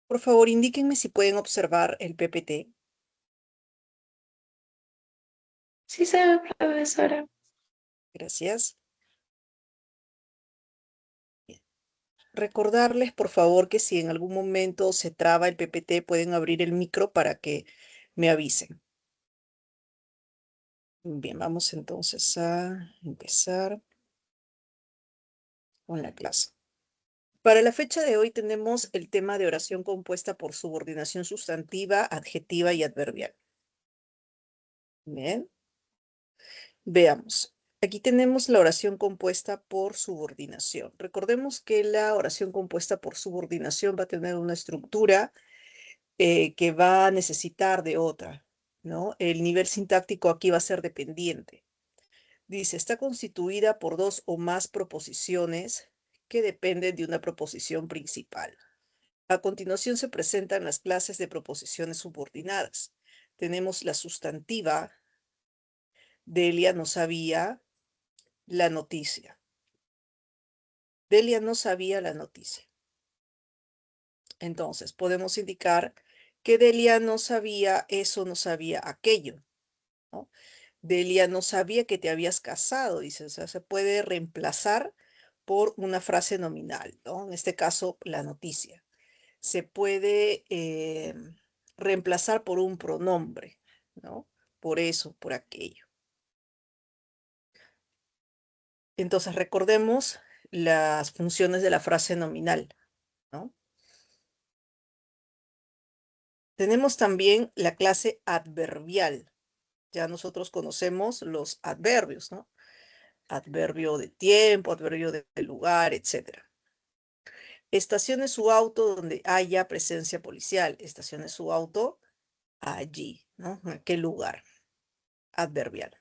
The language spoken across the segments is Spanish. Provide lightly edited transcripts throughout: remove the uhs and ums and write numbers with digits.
Por favor, indíquenme si pueden observar el PPT. Sí, señora profesora. Gracias. Bien. Recordarles, por favor, que si en algún momento se traba el PPT, pueden abrir el micro para que me avisen. Bien, vamos entonces a empezar con la clase. Para la fecha de hoy tenemos el tema de oración compuesta por subordinación sustantiva, adjetiva y adverbial. Bien. Veamos. Aquí tenemos la oración compuesta por subordinación. Recordemos que la oración compuesta por subordinación va a tener una estructura que va a necesitar de otra, ¿no? El nivel sintáctico aquí va a ser dependiente. Dice, está constituida por dos o más proposiciones que dependen de una proposición principal. A continuación se presentan las clases de proposiciones subordinadas. Tenemos la sustantiva. Delia no sabía la noticia. Delia no sabía la noticia. Entonces, podemos indicar que Delia no sabía eso, no sabía aquello, ¿no? Delia no sabía que te habías casado, dice, o sea, se puede reemplazar por una frase nominal, ¿no? En este caso, la noticia. Se puede reemplazar por un pronombre, ¿no? Por eso, por aquello. Entonces, recordemos las funciones de la frase nominal, ¿no? Tenemos también la clase adverbial. Ya nosotros conocemos los adverbios, ¿no? Adverbio de tiempo, adverbio de lugar, etc. Estacione su auto donde haya presencia policial. Estacione su auto allí, ¿no? ¿En qué lugar? Adverbial.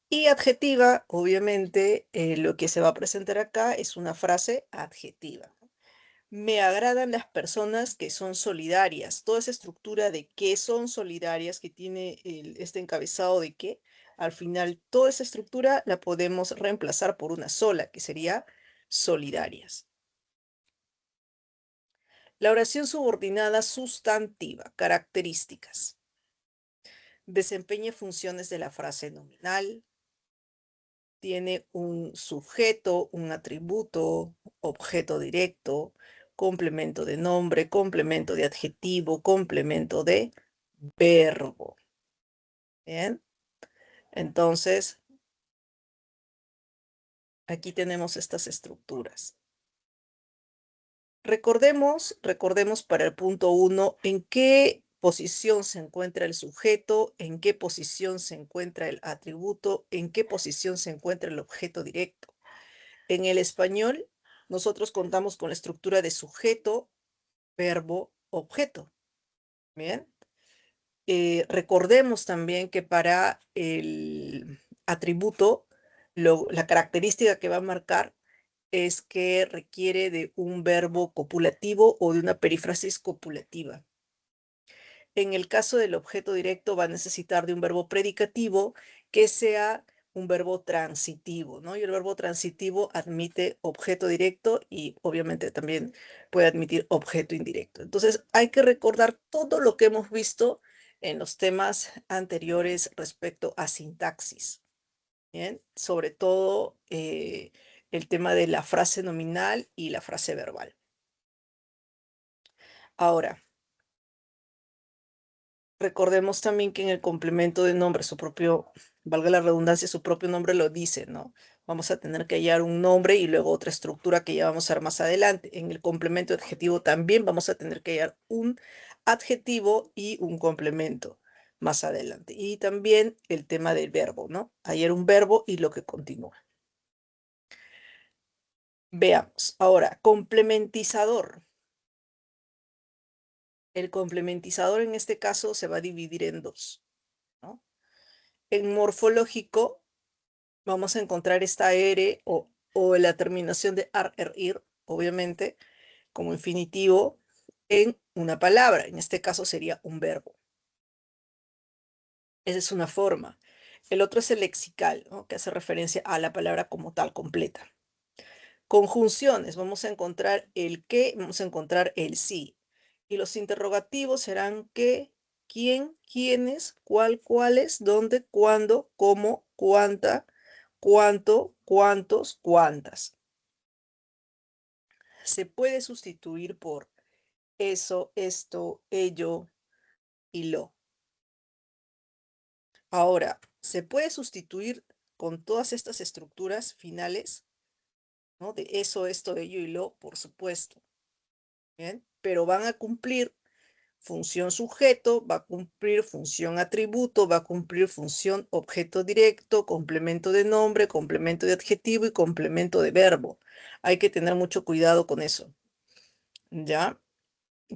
Y adjetiva, obviamente, lo que se va a presentar acá es una frase adjetiva. Me agradan las personas que son solidarias. Toda esa estructura de que son solidarias, que tiene este encabezado de que, al final toda esa estructura la podemos reemplazar por una sola, que sería solidarias. La oración subordinada sustantiva, características. Desempeña funciones de la frase nominal. Tiene un sujeto, un atributo, objeto directo, complemento de nombre, complemento de adjetivo, complemento de verbo. Bien, entonces aquí tenemos estas estructuras. Recordemos para el punto 1 en qué posición se encuentra el sujeto, en qué posición se encuentra el atributo, en qué posición se encuentra el objeto directo. En el español, nosotros contamos con la estructura de sujeto, verbo, objeto. Bien. Recordemos también que para el atributo, la característica que va a marcar es que requiere de un verbo copulativo o de una perífrasis copulativa. En el caso del objeto directo va a necesitar de un verbo predicativo que sea un verbo transitivo, ¿no? Y el verbo transitivo admite objeto directo y obviamente también puede admitir objeto indirecto. Entonces hay que recordar todo lo que hemos visto en los temas anteriores respecto a sintaxis, ¿bien? Sobre todo el tema de la frase nominal y la frase verbal. Ahora, recordemos también que en el complemento de nombre, su propio, valga la redundancia, su propio nombre lo dice, ¿no? Vamos a tener que hallar un nombre y luego otra estructura que ya vamos a ver más adelante. En el complemento adjetivo también vamos a tener que hallar un adjetivo y un complemento más adelante. Y también el tema del verbo, ¿no? Hallar un verbo y lo que continúa. Veamos. Ahora, complementizador. El complementizador en este caso se va a dividir en dos, ¿no? En morfológico vamos a encontrar esta R o la terminación de ar, er, ir, obviamente, como infinitivo en una palabra. En este caso sería un verbo. Esa es una forma. El otro es el lexical, ¿no? Que hace referencia a la palabra como tal, completa. Conjunciones, vamos a encontrar el qué, vamos a encontrar el sí. Y los interrogativos serán qué, quién, quiénes, cuál, cuáles, dónde, cuándo, cómo, cuánta, cuánto, cuántos, cuántas. Se puede sustituir por eso, esto, ello y lo. Ahora, ¿se puede sustituir con todas estas estructuras finales? ¿No? De eso, esto, ello y lo, por supuesto. ¿Bien? Pero van a cumplir función sujeto, va a cumplir función atributo, va a cumplir función objeto directo, complemento de nombre, complemento de adjetivo y complemento de verbo. Hay que tener mucho cuidado con eso, ¿ya?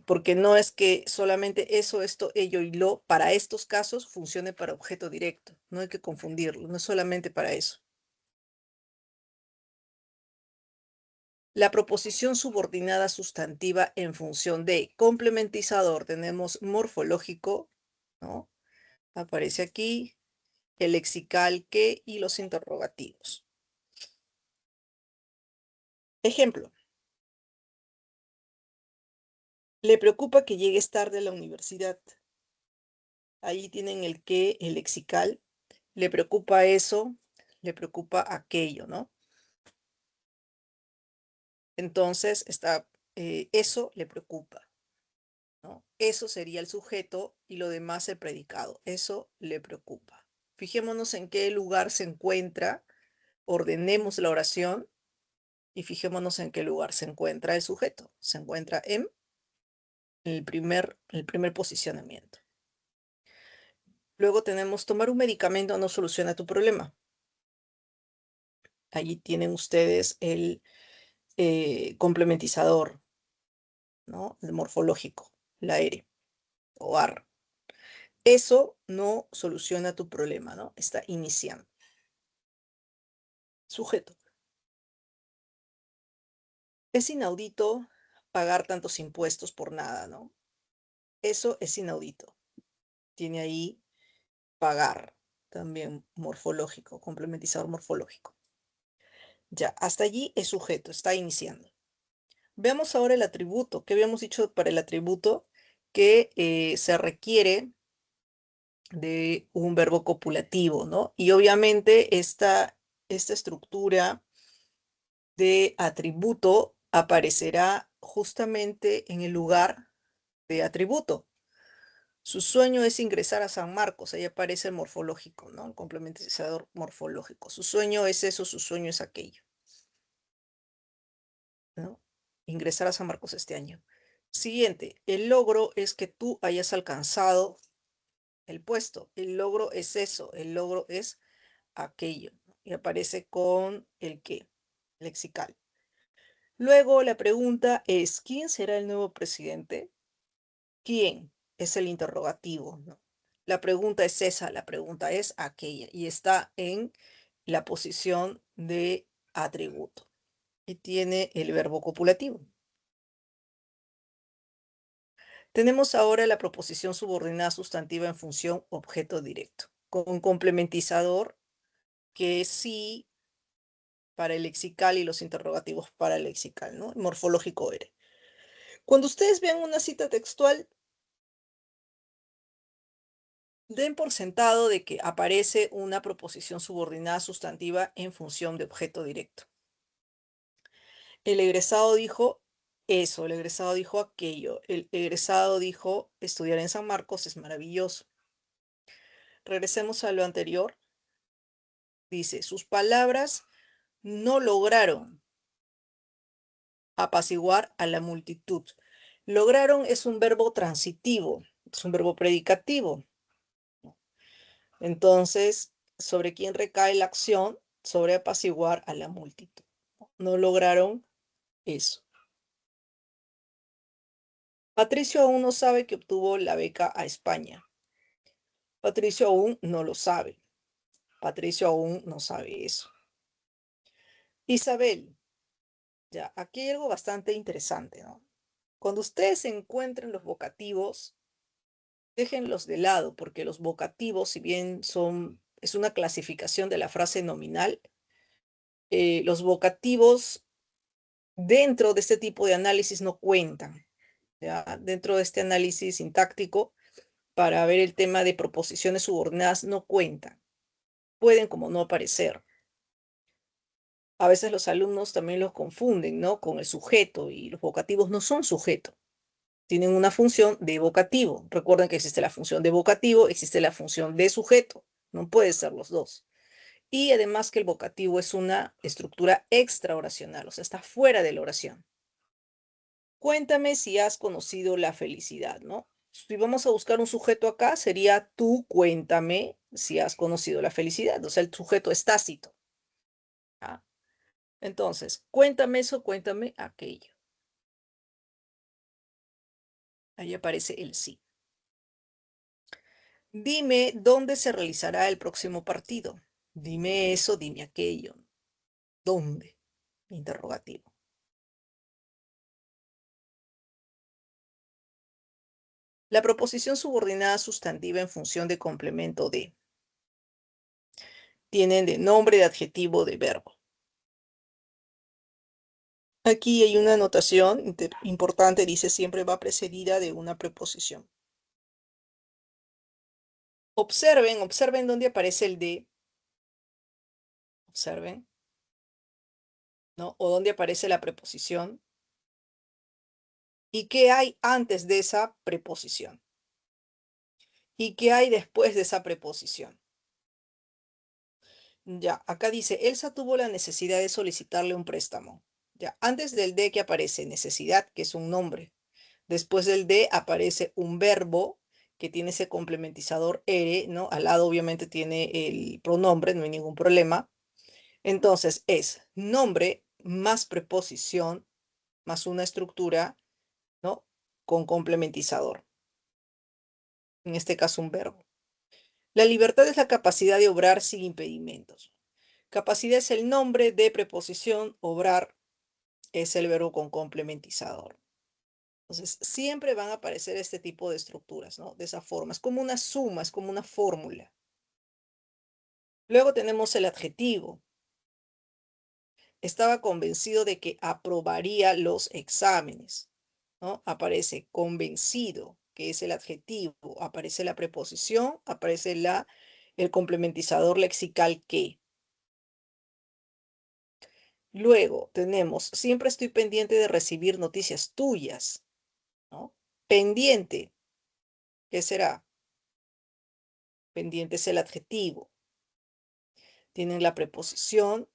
Porque no es que solamente eso, esto, ello y lo, para estos casos, funcione para objeto directo. No hay que confundirlo, no es solamente para eso. La proposición subordinada sustantiva en función de complementizador, tenemos morfológico, ¿no? Aparece aquí el lexical que y los interrogativos. Ejemplo. Le preocupa que llegues tarde a la universidad. Ahí tienen el que, el lexical. Le preocupa eso, le preocupa aquello, ¿no? Entonces, eso le preocupa, ¿no? Eso sería el sujeto y lo demás el predicado. Eso le preocupa. Fijémonos en qué lugar se encuentra, ordenemos la oración y fijémonos en qué lugar se encuentra el sujeto. Se encuentra en el primer posicionamiento. Luego tenemos tomar un medicamento no soluciona tu problema. Allí tienen ustedes el complementizador, ¿no? El morfológico, la R o AR. Eso no soluciona tu problema, ¿no? Está iniciando. Sujeto. Es inaudito pagar tantos impuestos por nada, ¿no? Eso es inaudito. Tiene ahí pagar, también morfológico, complementizador morfológico. Ya, hasta allí es sujeto, está iniciando. Veamos ahora el atributo. ¿Qué habíamos dicho para el atributo? Que se requiere de un verbo copulativo, ¿no? Y obviamente esta estructura de atributo aparecerá justamente en el lugar de atributo. Su sueño es ingresar a San Marcos, ahí aparece el morfológico, ¿no? El complementizador morfológico. Su sueño es eso, su sueño es aquello, ¿no? Ingresar a San Marcos este año. Siguiente, el logro es que tú hayas alcanzado el puesto. El logro es eso, el logro es aquello, ¿no? Y aparece con el qué, lexical. Luego la pregunta es, ¿quién será el nuevo presidente? ¿Quién? Es el interrogativo, ¿no? La pregunta es esa, la pregunta es aquella, y está en la posición de atributo. Y tiene el verbo copulativo. Tenemos ahora la proposición subordinada sustantiva en función objeto directo, con un complementizador que es sí para el lexical y los interrogativos para el lexical, ¿no? El morfológico R. Cuando ustedes vean una cita textual, den por sentado de que aparece una proposición subordinada sustantiva en función de objeto directo. El egresado dijo eso, el egresado dijo aquello, el egresado dijo estudiar en San Marcos es maravilloso. Regresemos a lo anterior. Dice, sus palabras no lograron apaciguar a la multitud. Lograron es un verbo transitivo, es un verbo predicativo. Entonces, ¿sobre quién recae la acción? Sobre apaciguar a la multitud. No lograron eso. Patricio aún no sabe que obtuvo la beca a España. Patricio aún no lo sabe. Patricio aún no sabe eso. Isabel, ya, aquí hay algo bastante interesante, ¿no? Cuando ustedes encuentren los vocativos, déjenlos de lado, porque los vocativos, si bien es una clasificación de la frase nominal, los vocativos dentro de este tipo de análisis no cuentan, ¿ya? Dentro de este análisis sintáctico, para ver el tema de proposiciones subordinadas, no cuentan. Pueden como no aparecer. A veces los alumnos también los confunden, ¿no? Con el sujeto, y los vocativos no son sujeto. Tienen una función de vocativo. Recuerden que existe la función de vocativo, existe la función de sujeto. No puede ser los dos. Y además que el vocativo es una estructura extraoracional, o sea, está fuera de la oración. Cuéntame si has conocido la felicidad, ¿no? Si vamos a buscar un sujeto acá, sería tú cuéntame si has conocido la felicidad. O sea, el sujeto es tácito. ¿Ah? Entonces, cuéntame eso, cuéntame aquello. Ahí aparece el sí. Dime dónde se realizará el próximo partido. Dime eso, dime aquello. ¿Dónde? Interrogativo. La proposición subordinada sustantiva en función de complemento de. Tienen de nombre, de adjetivo, de verbo. Aquí hay una anotación importante, dice siempre va precedida de una preposición. Observen, observen dónde aparece el de. Observen, ¿no? O dónde aparece la preposición. ¿Y qué hay antes de esa preposición? ¿Y qué hay después de esa preposición? Ya, acá dice, Elsa tuvo la necesidad de solicitarle un préstamo. Ya, antes del de que aparece necesidad, que es un nombre. Después del de aparece un verbo que tiene ese complementizador ere, ¿no? Al lado obviamente tiene el pronombre, no hay ningún problema. Entonces es nombre más preposición más una estructura, ¿no? Con complementizador. En este caso un verbo. La libertad es la capacidad de obrar sin impedimentos. Capacidad es el nombre de preposición, obrar es el verbo con complementizador. Entonces, siempre van a aparecer este tipo de estructuras, ¿no? De esa forma. Es como una suma, es como una fórmula. Luego tenemos el adjetivo. Estaba convencido de que aprobaría los exámenes, ¿no? Aparece convencido, que es el adjetivo. Aparece la preposición, aparece el complementizador lexical que. Luego tenemos, siempre estoy pendiente de recibir noticias tuyas, ¿no? Pendiente, ¿qué será? Pendiente es el adjetivo. Tienen la preposición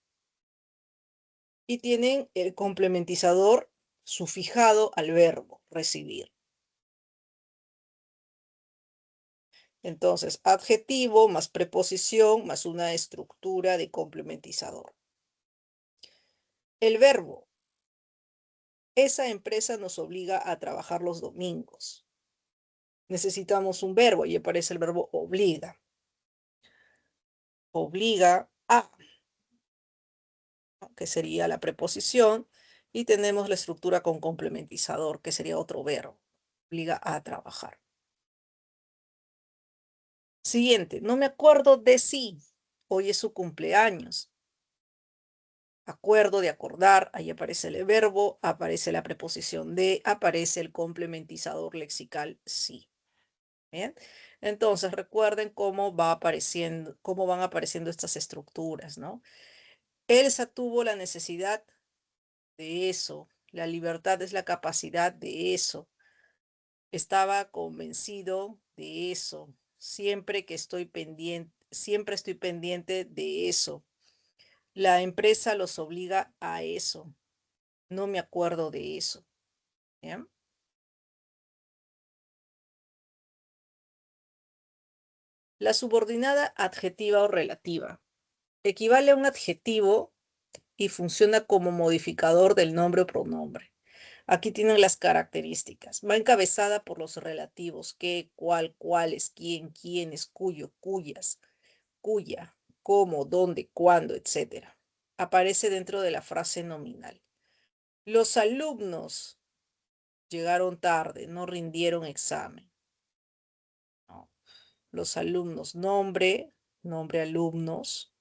y tienen el complementizador sufijado al verbo recibir. Entonces, adjetivo más preposición más una estructura de complementizador. El verbo. Esa empresa nos obliga a trabajar los domingos. Necesitamos un verbo y aparece el verbo obliga. Obliga a, ¿no? Que sería la preposición, y tenemos la estructura con complementizador, que sería otro verbo. Obliga a trabajar. Siguiente, no me acuerdo de sí. Hoy es su cumpleaños. Acuerdo de acordar, ahí aparece el verbo, aparece la preposición de, aparece el complementizador lexical sí. ¿Bien? Entonces recuerden cómo va apareciendo, cómo van apareciendo estas estructuras, ¿no? Elsa tuvo la necesidad de eso. La libertad es la capacidad de eso. Estaba convencido de eso. Siempre estoy pendiente de eso. La empresa los obliga a eso. No me acuerdo de eso. ¿Bien? La subordinada adjetiva o relativa equivale a un adjetivo y funciona como modificador del nombre o pronombre. Aquí tienen las características. Va encabezada por los relativos qué, cuál, cuáles, quién, quiénes, cuyo, cuyas, cuya, cómo, dónde, cuándo, etc. Aparece dentro de la frase nominal. Los alumnos llegaron tarde, no rindieron examen. ¿No? Los alumnos, nombre, nombre alumnos,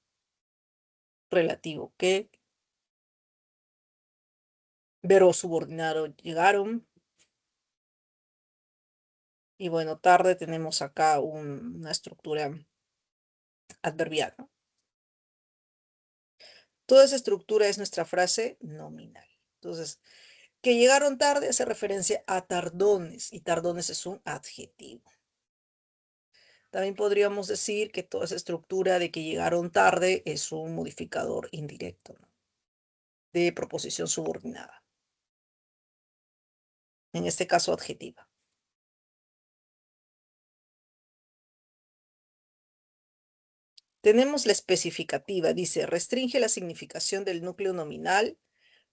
relativo qué, Verbo subordinado llegaron. Y bueno, tarde tenemos acá una estructura adverbial, ¿no? Toda esa estructura es nuestra frase nominal. Entonces, que llegaron tarde hace referencia a tardones, y tardones es un adjetivo. También podríamos decir que toda esa estructura de que llegaron tarde es un modificador indirecto, ¿no? De proposición subordinada, en este caso adjetiva. Tenemos la especificativa, dice, restringe la significación del núcleo nominal,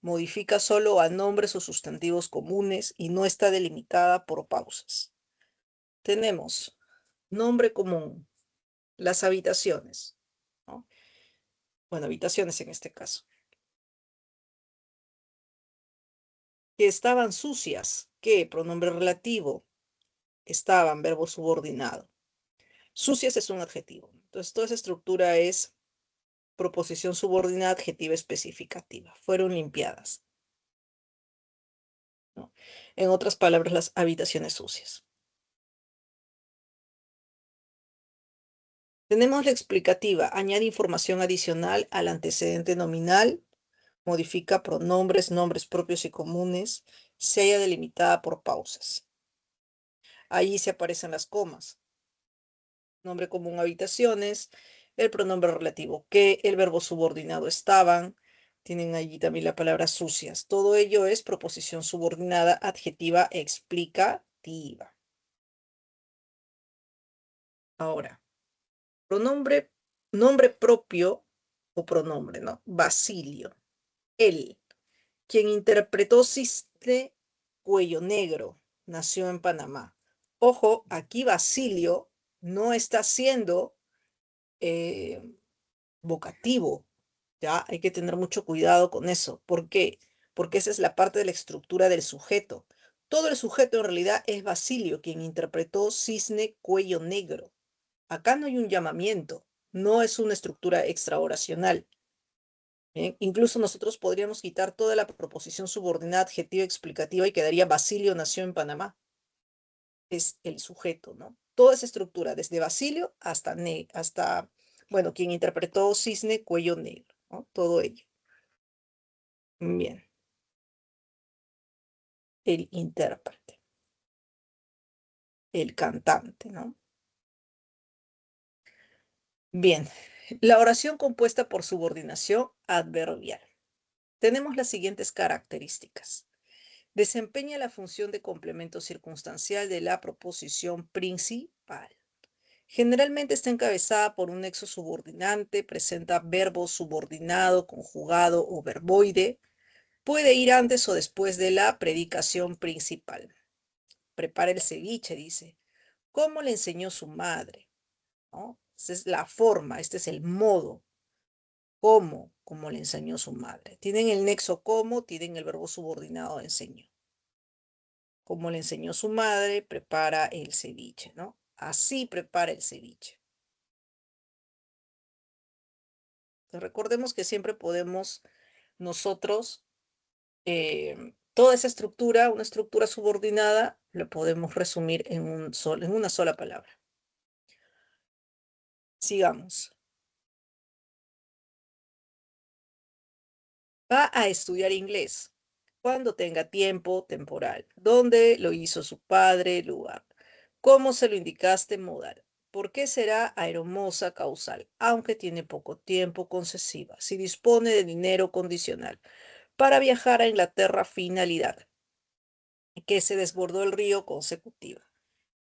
modifica solo a nombres o sustantivos comunes y no está delimitada por pausas. Tenemos nombre común, las habitaciones, ¿no? Bueno, habitaciones en este caso. Que estaban sucias, que pronombre relativo, estaban, verbo subordinado. Sucias es un adjetivo. Entonces, toda esa estructura es proposición subordinada adjetiva especificativa. Fueron limpiadas, ¿no? En otras palabras, las habitaciones sucias. Tenemos la explicativa, añade información adicional al antecedente nominal, modifica pronombres, nombres propios y comunes, se halla delimitada por pausas. Ahí se aparecen las comas. Nombre común habitaciones, el pronombre relativo que, el verbo subordinado estaban, tienen allí también la palabra sucias. Todo ello es proposición subordinada adjetiva explicativa. Ahora, pronombre, nombre propio o pronombre, ¿no? Basilio, él, quien interpretó Cisne Cuello Negro, nació en Panamá. Ojo, aquí Basilio no está siendo eh, vocativo, ¿ya? Hay que tener mucho cuidado con eso. ¿Por qué? Porque esa es la parte de la estructura del sujeto. Todo el sujeto en realidad es Basilio, quien interpretó Cisne Cuello Negro. Acá no hay un llamamiento, no es una estructura extraoracional. ¿Bien? Incluso nosotros podríamos quitar toda la proposición subordinada adjetiva explicativa y quedaría Basilio nació en Panamá. Es el sujeto, ¿no? Toda esa estructura, desde Basilio hasta bueno, quien interpretó Cisne Cuello Negro, ¿no? Todo ello. Bien, el intérprete, el cantante, ¿no? Bien, la oración compuesta por subordinación adverbial. Tenemos las siguientes características. Desempeña la función de complemento circunstancial de la proposición principal. Generalmente está encabezada por un nexo subordinante, presenta verbo subordinado, conjugado o verboide. Puede ir antes o después de la predicación principal. Prepara el ceviche, dice. ¿Cómo le enseñó su madre? ¿No? Esta es la forma, este es el modo. ¿Cómo? Como le enseñó su madre. Tienen el nexo como, tienen el verbo subordinado enseñó. Como le enseñó su madre, prepara el ceviche, ¿no? Así prepara el ceviche. Entonces, recordemos que siempre podemos nosotros, toda esa estructura, una estructura subordinada, lo podemos resumir en una sola palabra. Sigamos. Va a estudiar inglés cuando tenga tiempo temporal. ¿Dónde lo hizo su padre? Lugar. ¿Cómo se lo indicaste? Modal. ¿Por qué será aeromoza causal? Aunque tiene poco tiempo, concesiva. Si dispone de dinero condicional. Para viajar a Inglaterra, finalidad. Que se desbordó el río, consecutiva.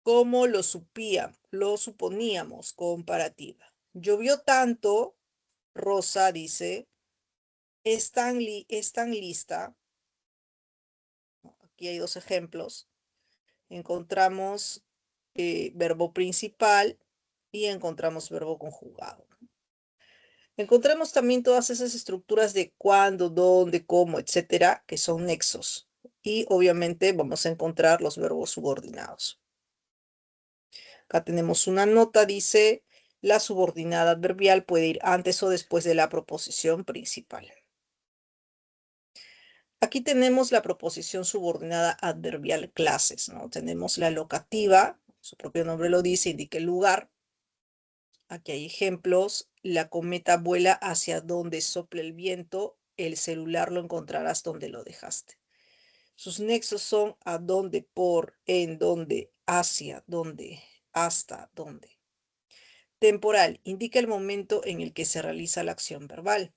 ¿Cómo lo suponíamos? Comparativa. Llovió tanto, Rosa dice, es tan lista. Aquí hay dos ejemplos. Encontramos verbo principal y encontramos verbo conjugado. Encontramos también todas esas estructuras de cuándo, dónde, cómo, etcétera, que son nexos. Y obviamente vamos a encontrar los verbos subordinados. Acá tenemos una nota, dice, la subordinada adverbial puede ir antes o después de la proposición principal. Aquí tenemos la proposición subordinada adverbial clases, ¿no? Tenemos la locativa, su propio nombre lo dice, indica el lugar. Aquí hay ejemplos. La cometa vuela hacia donde sopla el viento. El celular lo encontrarás donde lo dejaste. Sus nexos son a dónde, por, en dónde, hacia, dónde, hasta, dónde. Temporal indica el momento en el que se realiza la acción verbal.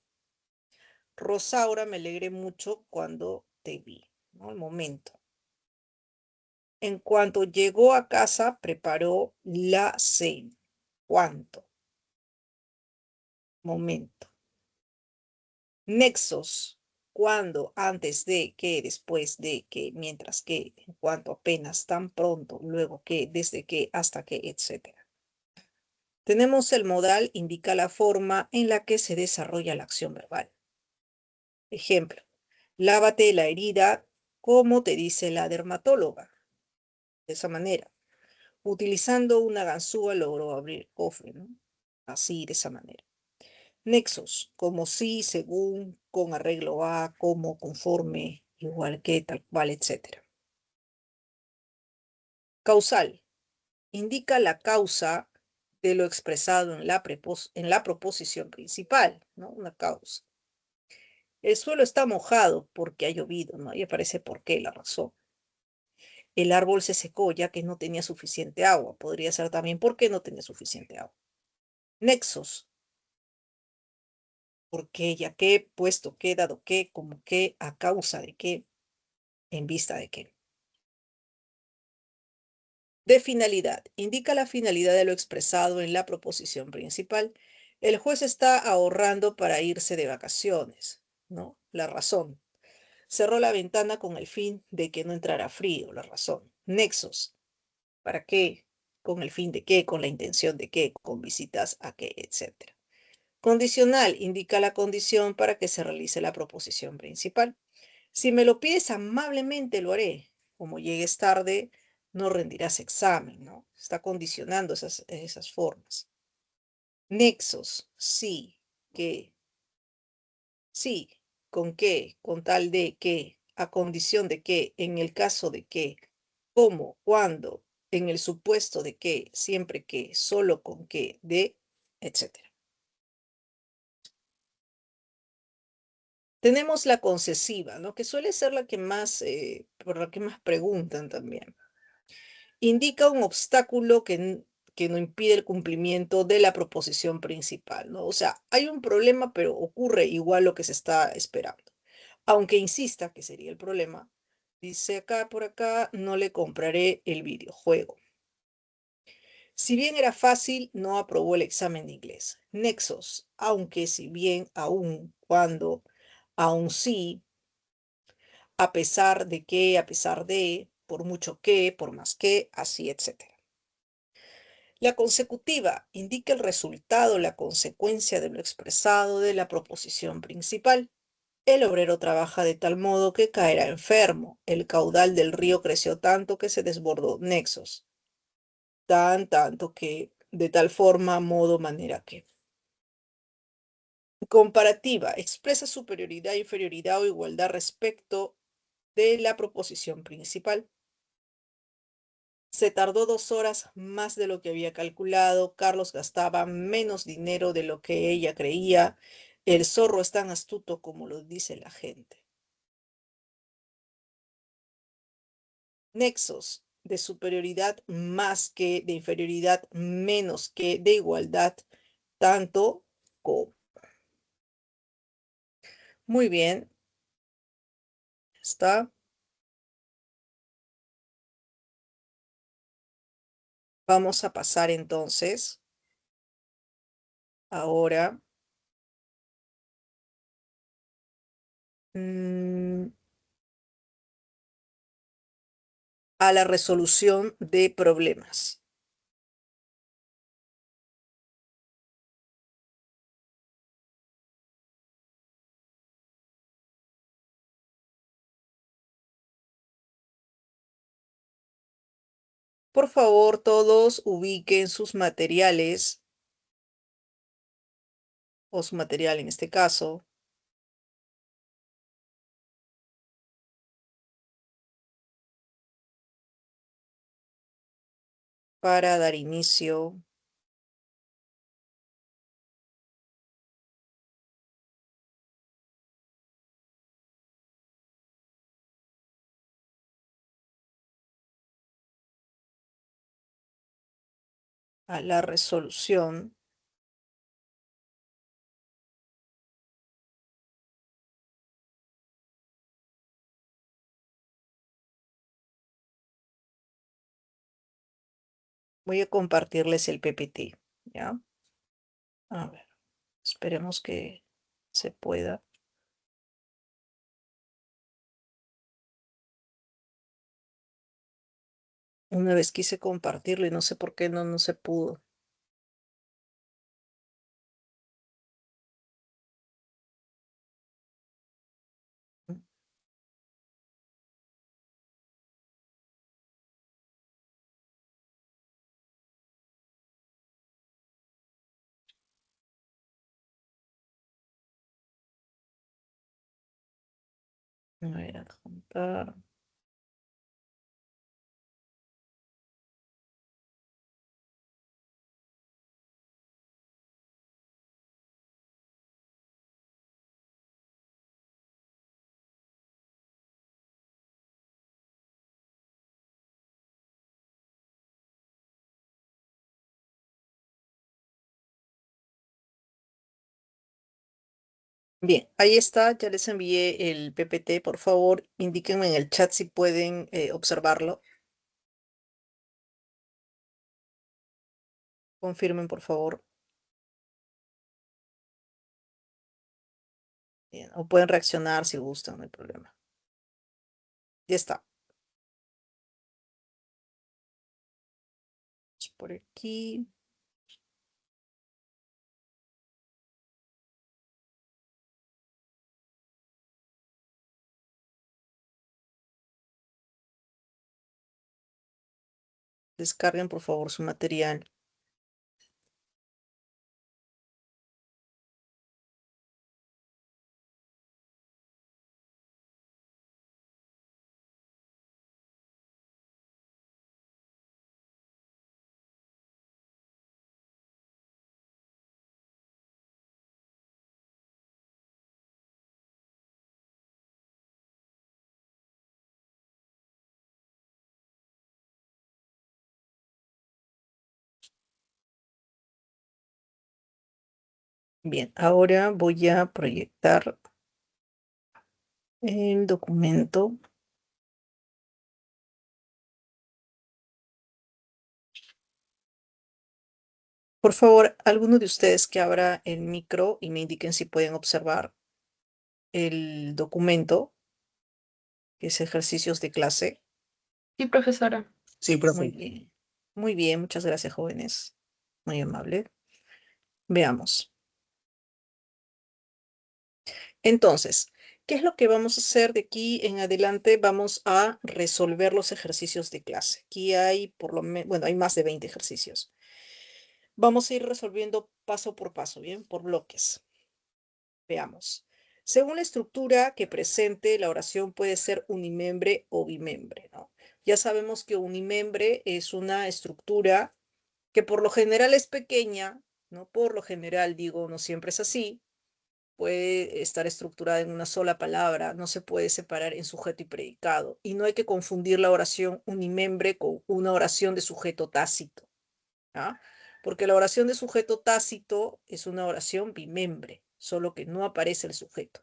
Rosaura, me alegré mucho cuando te vi, ¿no? El momento. En cuanto llegó a casa, preparó la cena. ¿Cuánto? Momento. Nexos. Cuando, antes de, que, después de, que, mientras que, en cuanto, apenas, tan pronto, luego que, desde que, hasta que, etc. Tenemos el modal, indica la forma en la que se desarrolla la acción verbal. Ejemplo, lávate la herida como te dice la dermatóloga. De esa manera. Utilizando una ganzúa logró abrir el cofre, ¿no? Así, de esa manera. Nexos, como sí, según, con arreglo a, como, conforme, igual que, tal cual, etc. Causal, indica la causa de lo expresado en la proposición principal, ¿no? Una causa. El suelo está mojado porque ha llovido, ¿no? Y aparece por qué, la razón. El árbol se secó ya que no tenía suficiente agua. Podría ser también porque no tenía suficiente agua. Nexos, por qué, ya que, puesto que, dado que, como que, a causa de que, en vista de que. De finalidad. Indica la finalidad de lo expresado en la proposición principal. El juez está ahorrando para irse de vacaciones, ¿no? La razón. Cerró la ventana con el fin de que no entrara frío, la razón. Nexos. ¿Para qué? ¿Con el fin de qué? ¿Con la intención de qué? ¿Con visitas a qué? Etcétera. Condicional. Indica la condición para que se realice la proposición principal. Si me lo pides amablemente, lo haré. Como llegues tarde, no rendirás examen, ¿no? Está condicionando esas formas. Nexos, sí, que, sí, con qué, con tal de que, a condición de que, en el caso de que, cómo, cuándo, en el supuesto de que, siempre que, solo con que, de, etcétera. Tenemos la concesiva, ¿no? Que suele ser la que más, por la que más preguntan también. Indica un obstáculo que no impide el cumplimiento de la proposición principal, ¿no? O sea, hay un problema, pero ocurre igual lo que se está esperando. Aunque insista que sería el problema, dice acá por acá, no le compraré el videojuego. Si bien era fácil, no aprobó el examen de inglés. Nexos, aunque, si bien, aún, cuando, aún sí, a pesar de que, a pesar de, por mucho que, por más que, así, etc. La consecutiva indica el resultado, la consecuencia de lo expresado de la proposición principal. El obrero trabaja de tal modo que caerá enfermo. El caudal del río creció tanto que se desbordó. Nexos. Tanto que, de tal forma, modo, manera que. Comparativa. Expresa superioridad, inferioridad o igualdad respecto de la proposición principal. Se tardó 2 horas más de lo que había calculado. Carlos gastaba menos dinero de lo que ella creía. El zorro es tan astuto como lo dice la gente. Nexos de superioridad más que, de inferioridad menos que, de igualdad tanto como. Muy bien, está. Vamos a pasar entonces ahora mm, a la resolución de problemas. Por favor, todos ubiquen sus materiales o su material en este caso. para dar inicio a la resolución voy a compartirles el PPT, ¿ya? A ver, esperemos que se pueda. Una vez quise compartirlo y no sé por qué no se pudo. A ver, adjuntar. Bien, ahí está, ya les envié el PPT. Por favor, indíquenme en el chat si pueden observarlo. Confirmen, por favor. Bien, o pueden reaccionar si gustan, no hay problema. Ya está. Por aquí. Descarguen, por favor, su material. Bien, ahora voy a proyectar el documento. Por favor, alguno de ustedes que abra el micro y me indiquen si pueden observar el documento, que es ejercicios de clase. Sí, profesora. Sí, Muy profe. bien. Muy bien, muchas gracias, jóvenes. Muy amable. Veamos. Entonces, ¿qué es lo que vamos a hacer de aquí en adelante? Vamos a resolver los ejercicios de clase. Aquí hay por lo menos, bueno, hay más de 20 ejercicios. Vamos a ir resolviendo paso por paso, ¿bien? Por bloques. Veamos. Según la estructura que presente, la oración puede ser unimembre o bimembre, ¿no? Ya sabemos que unimembre es una estructura que por lo general es pequeña, ¿no? Por lo general, digo, no siempre es así. Puede estar estructurada en una sola palabra, no se puede separar en sujeto y predicado. Y no hay que confundir la oración unimembre con una oración de sujeto tácito, ¿ah? Porque la oración de sujeto tácito es una oración bimembre, solo que no aparece el sujeto.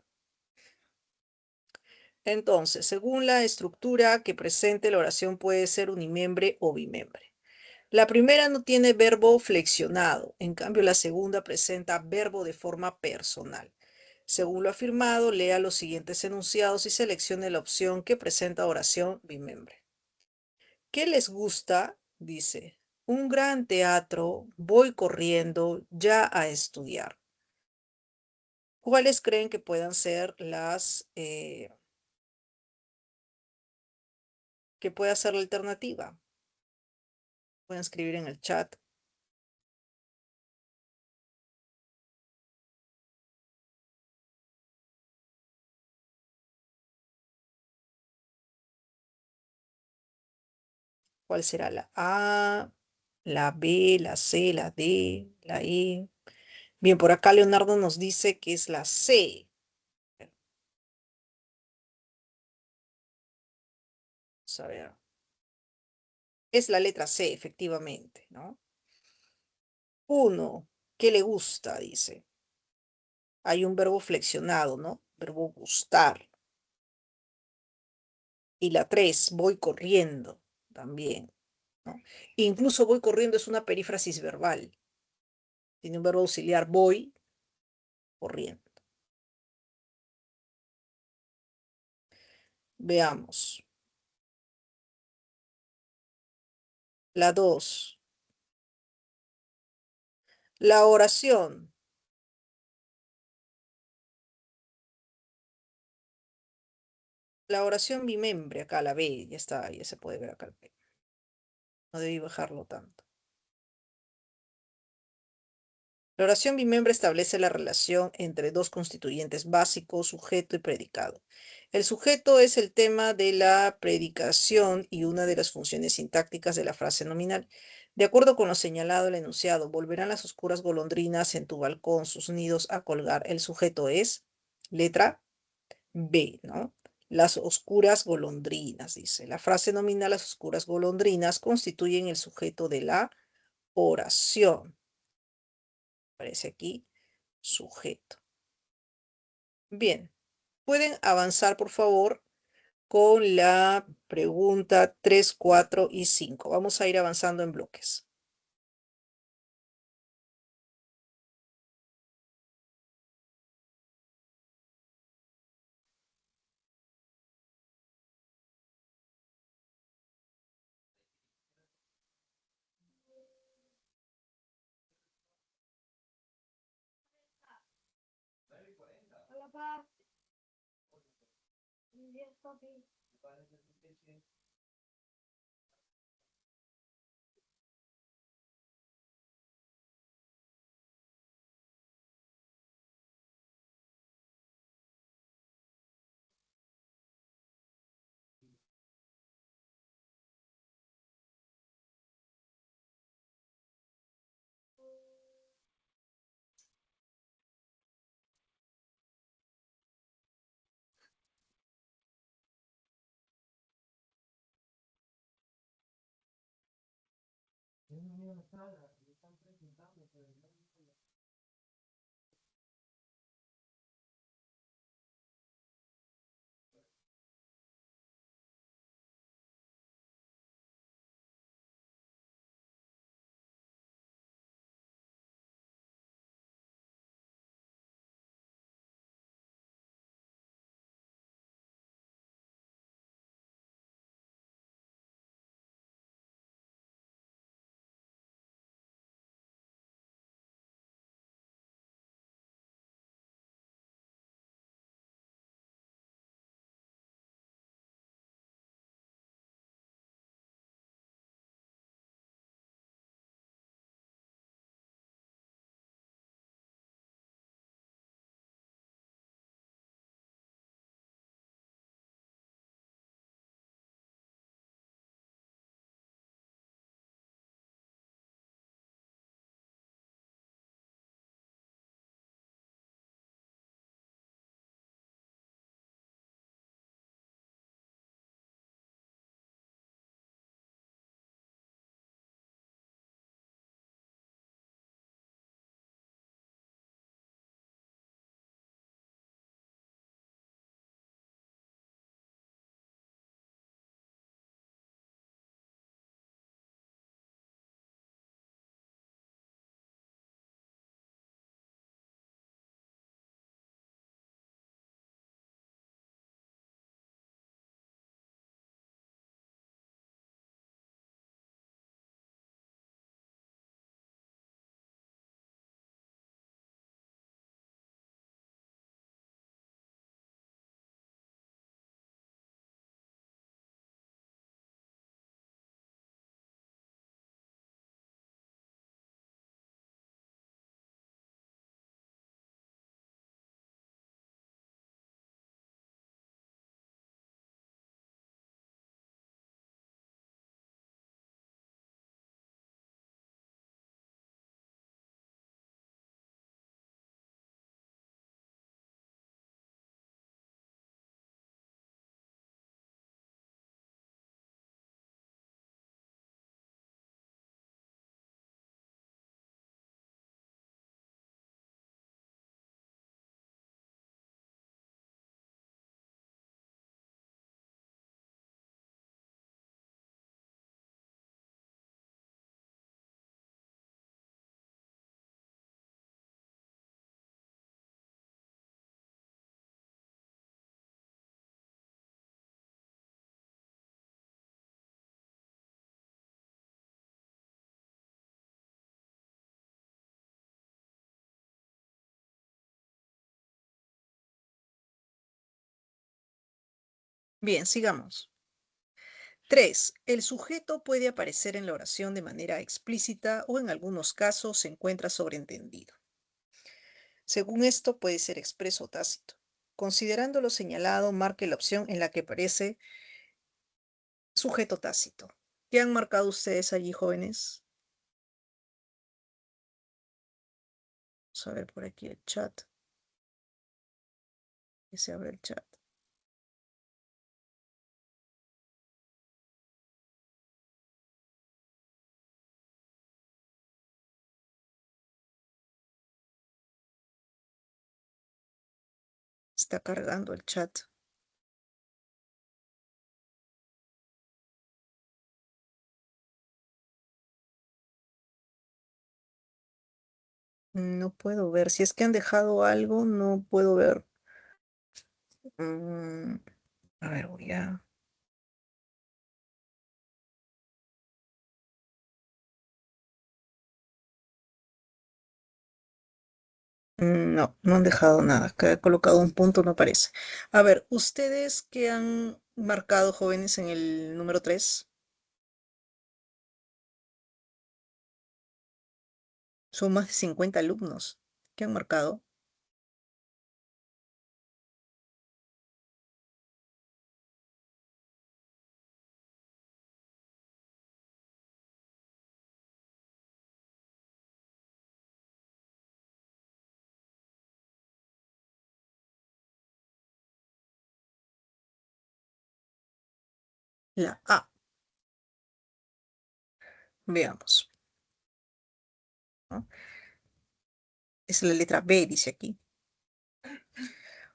Entonces, según la estructura que presente, la oración puede ser unimembre o bimembre. La primera no tiene verbo flexionado, en cambio la segunda presenta verbo de forma personal. Según lo afirmado, lea los siguientes enunciados y seleccione la opción que presenta oración bimembre. ¿Qué les gusta? Dice, un gran teatro, voy corriendo ya a estudiar. ¿Cuáles creen que puedan ser las, que pueda ser la alternativa? Pueden escribir en el chat. ¿Cuál será la A? La B, la C, la D, la E. Bien, por acá Leonardo nos dice que es la C. Vamos a ver. Es la letra C, efectivamente, ¿no? Uno, ¿qué le gusta? Dice. Hay un verbo flexionado, ¿no? Verbo gustar. Y la tres, voy corriendo, también, ¿no? Incluso voy corriendo es una perífrasis verbal. Tiene un verbo auxiliar, voy corriendo. Veamos. La dos, la oración. La oración bimembre, acá la B, ya está, ya se puede ver acá el B. No debí bajarlo tanto. La oración bimembre establece la relación entre dos constituyentes básicos, sujeto y predicado. El sujeto es el tema de la predicación y una de las funciones sintácticas de la frase nominal. De acuerdo con lo señalado el enunciado, volverán las oscuras golondrinas en tu balcón sus nidos a colgar. El sujeto es letra B, ¿no? Las oscuras golondrinas, dice. La frase nominal, las oscuras golondrinas, constituyen el sujeto de la oración. Aparece aquí sujeto. Bien, pueden avanzar, por favor, con la pregunta 3, 4 y 5. Vamos a ir avanzando en bloques. Bien, sigamos. 3. El sujeto puede aparecer en la oración de manera explícita o en algunos casos se encuentra sobreentendido. Según esto, puede ser expreso o tácito. Considerando lo señalado, marque la opción en la que aparece sujeto tácito. ¿Qué han marcado ustedes allí, jóvenes? Vamos a ver por aquí el chat. Que se abre el chat. Está cargando el chat. No puedo ver. Si es que han dejado algo, no puedo ver. Mm, a ver, voy a... No, no han dejado nada. Que he colocado un punto, no aparece. A ver, ¿ustedes qué han marcado, jóvenes, en el número 3? Son más de 50 alumnos. ¿Qué han marcado? La A. Veamos, ¿no? Es la letra B, dice aquí.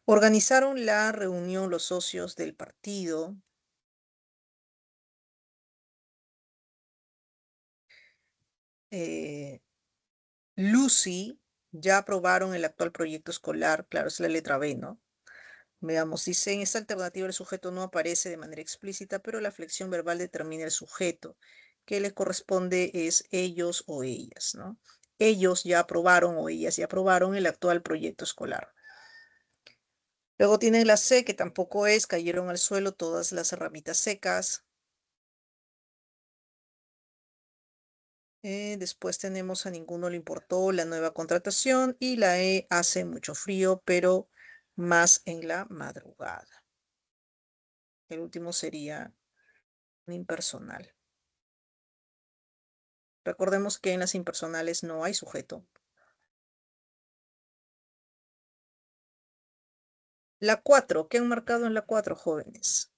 Organizaron la reunión los socios del partido. Lucy, ya aprobaron el actual proyecto escolar. Claro, es la letra B, ¿no? Veamos, dice, en esta alternativa el sujeto no aparece de manera explícita, pero la flexión verbal determina el sujeto. Que le corresponde es ellos o ellas, ¿no? Ellos ya aprobaron o ellas ya aprobaron el actual proyecto escolar. Luego tienen la C, que tampoco es, cayeron al suelo todas las ramitas secas. Después tenemos a ninguno le importó la nueva contratación y la E hace mucho frío, pero más en la madrugada. El último sería un impersonal. Recordemos que en las impersonales no hay sujeto. La 4, ¿qué han marcado en la 4, jóvenes?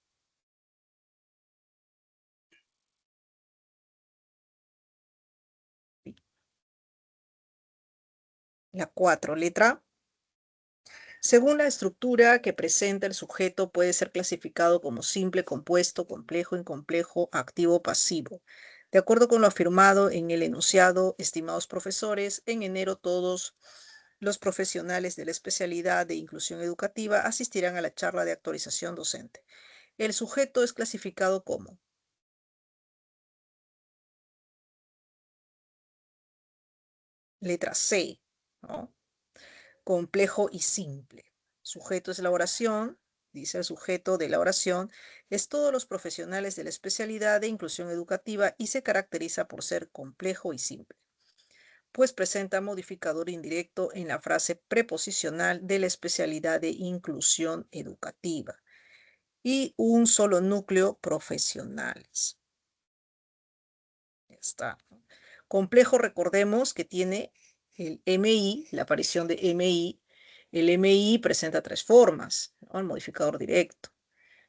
La 4, letra. Según la estructura que presenta el sujeto, puede ser clasificado como simple, compuesto, complejo, incomplejo, activo, pasivo. De acuerdo con lo afirmado en el enunciado, estimados profesores, en enero todos los profesionales de la especialidad de inclusión educativa asistirán a la charla de actualización docente. El sujeto es clasificado como letra C, ¿no? Complejo y simple. Sujeto es la oración, dice el sujeto de la oración, es todos los profesionales de la especialidad de inclusión educativa y se caracteriza por ser complejo y simple, pues presenta modificador indirecto en la frase preposicional de la especialidad de inclusión educativa y un solo núcleo profesionales. Ya está. Complejo, recordemos que tiene el MI, la aparición de MI. El MI presenta tres formas, ¿no? El modificador directo,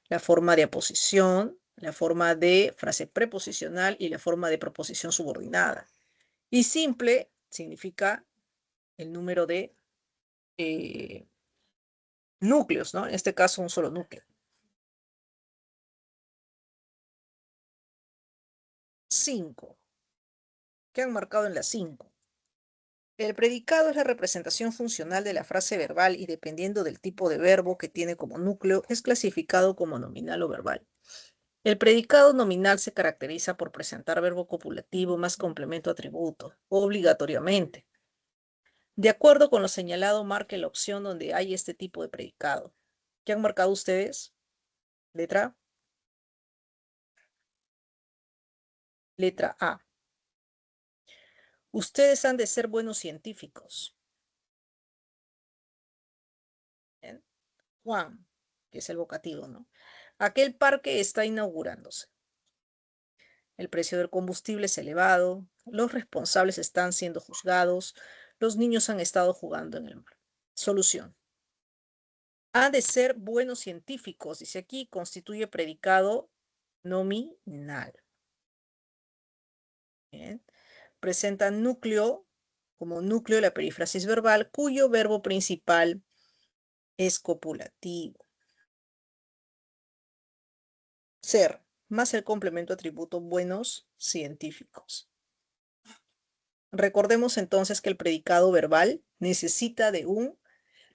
la forma de aposición, la forma de frase preposicional y la forma de proposición subordinada. Y simple significa el número de eh, núcleos, ¿no? En este caso, un solo núcleo. 5. ¿Qué han marcado en la 5? El predicado es la representación funcional de la frase verbal y dependiendo del tipo de verbo que tiene como núcleo, es clasificado como nominal o verbal. El predicado nominal se caracteriza por presentar verbo copulativo más complemento atributo, obligatoriamente. De acuerdo con lo señalado, marque la opción donde hay este tipo de predicado. ¿Qué han marcado ustedes? Letra A. Letra A. Ustedes han de ser buenos científicos. Bien. Juan, que es el vocativo, ¿no? Aquel parque está inaugurándose. El precio del combustible es elevado, los responsables están siendo juzgados, los niños han estado jugando en el mar. Solución. Han de ser buenos científicos, dice aquí, constituye predicado nominal. Bien. Presenta núcleo, como núcleo de la perífrasis verbal, cuyo verbo principal es copulativo. Ser, más el complemento atributo buenos científicos. Recordemos entonces que el predicado verbal necesita de un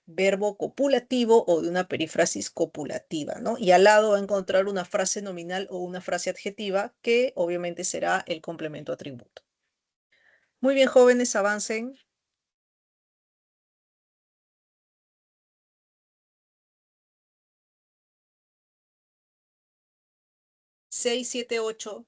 verbo copulativo o de una perífrasis copulativa, ¿no? Y al lado va a encontrar una frase nominal o una frase adjetiva que obviamente será el complemento atributo. Muy bien, jóvenes, avancen. 6, 7, 8.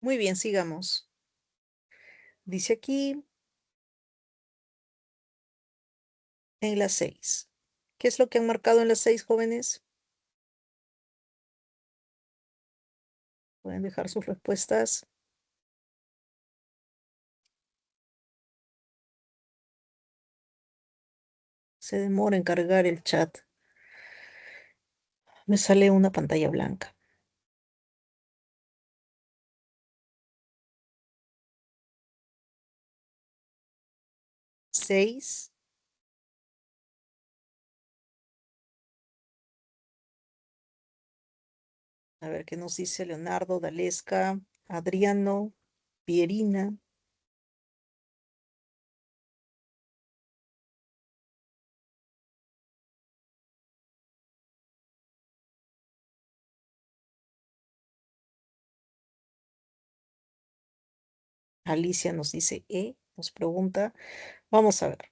Muy bien, sigamos. Dice aquí en la 6. ¿Qué es lo que han marcado en la 6, jóvenes? Pueden dejar sus respuestas. Se demora en cargar el chat. Me sale una pantalla blanca. 6. A ver qué nos dice Leonardo, Dalesca, Adriano, Pierina. Alicia nos dice nos pregunta. Vamos a ver.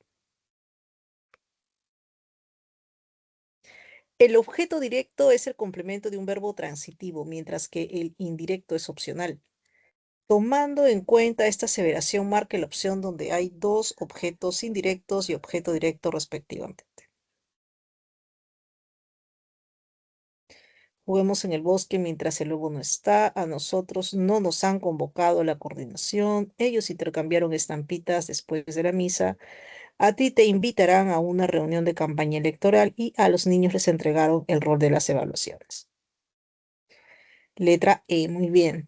El objeto directo es el complemento de un verbo transitivo, mientras que el indirecto es opcional. Tomando en cuenta esta aseveración, marque la opción donde hay dos objetos indirectos y objeto directo respectivamente. Juguemos en el bosque mientras el lobo no está. A nosotros no nos han convocado a la coordinación. Ellos intercambiaron estampitas después de la misa. A ti te invitarán a una reunión de campaña electoral y a los niños les entregaron el rol de las evaluaciones. Letra E, muy bien.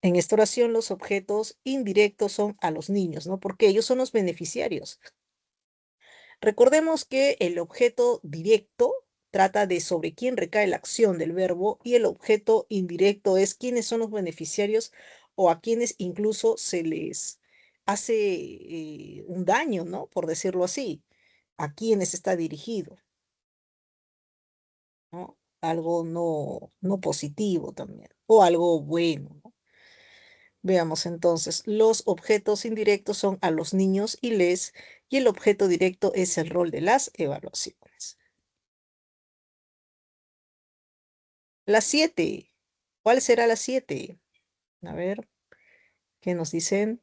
En esta oración los objetos indirectos son a los niños, ¿no? Porque ellos son los beneficiarios. Recordemos que el objeto directo trata de sobre quién recae la acción del verbo y el objeto indirecto es quiénes son los beneficiarios o a quienes incluso se les hace un daño, ¿no? Por decirlo así, a quienes está dirigido, ¿no? Algo no positivo también, o algo bueno, ¿no? Veamos entonces, los objetos indirectos son a los niños y el objeto directo es el rol de las evaluaciones. La 7. ¿Cuál será la 7? A ver, ¿qué nos dicen?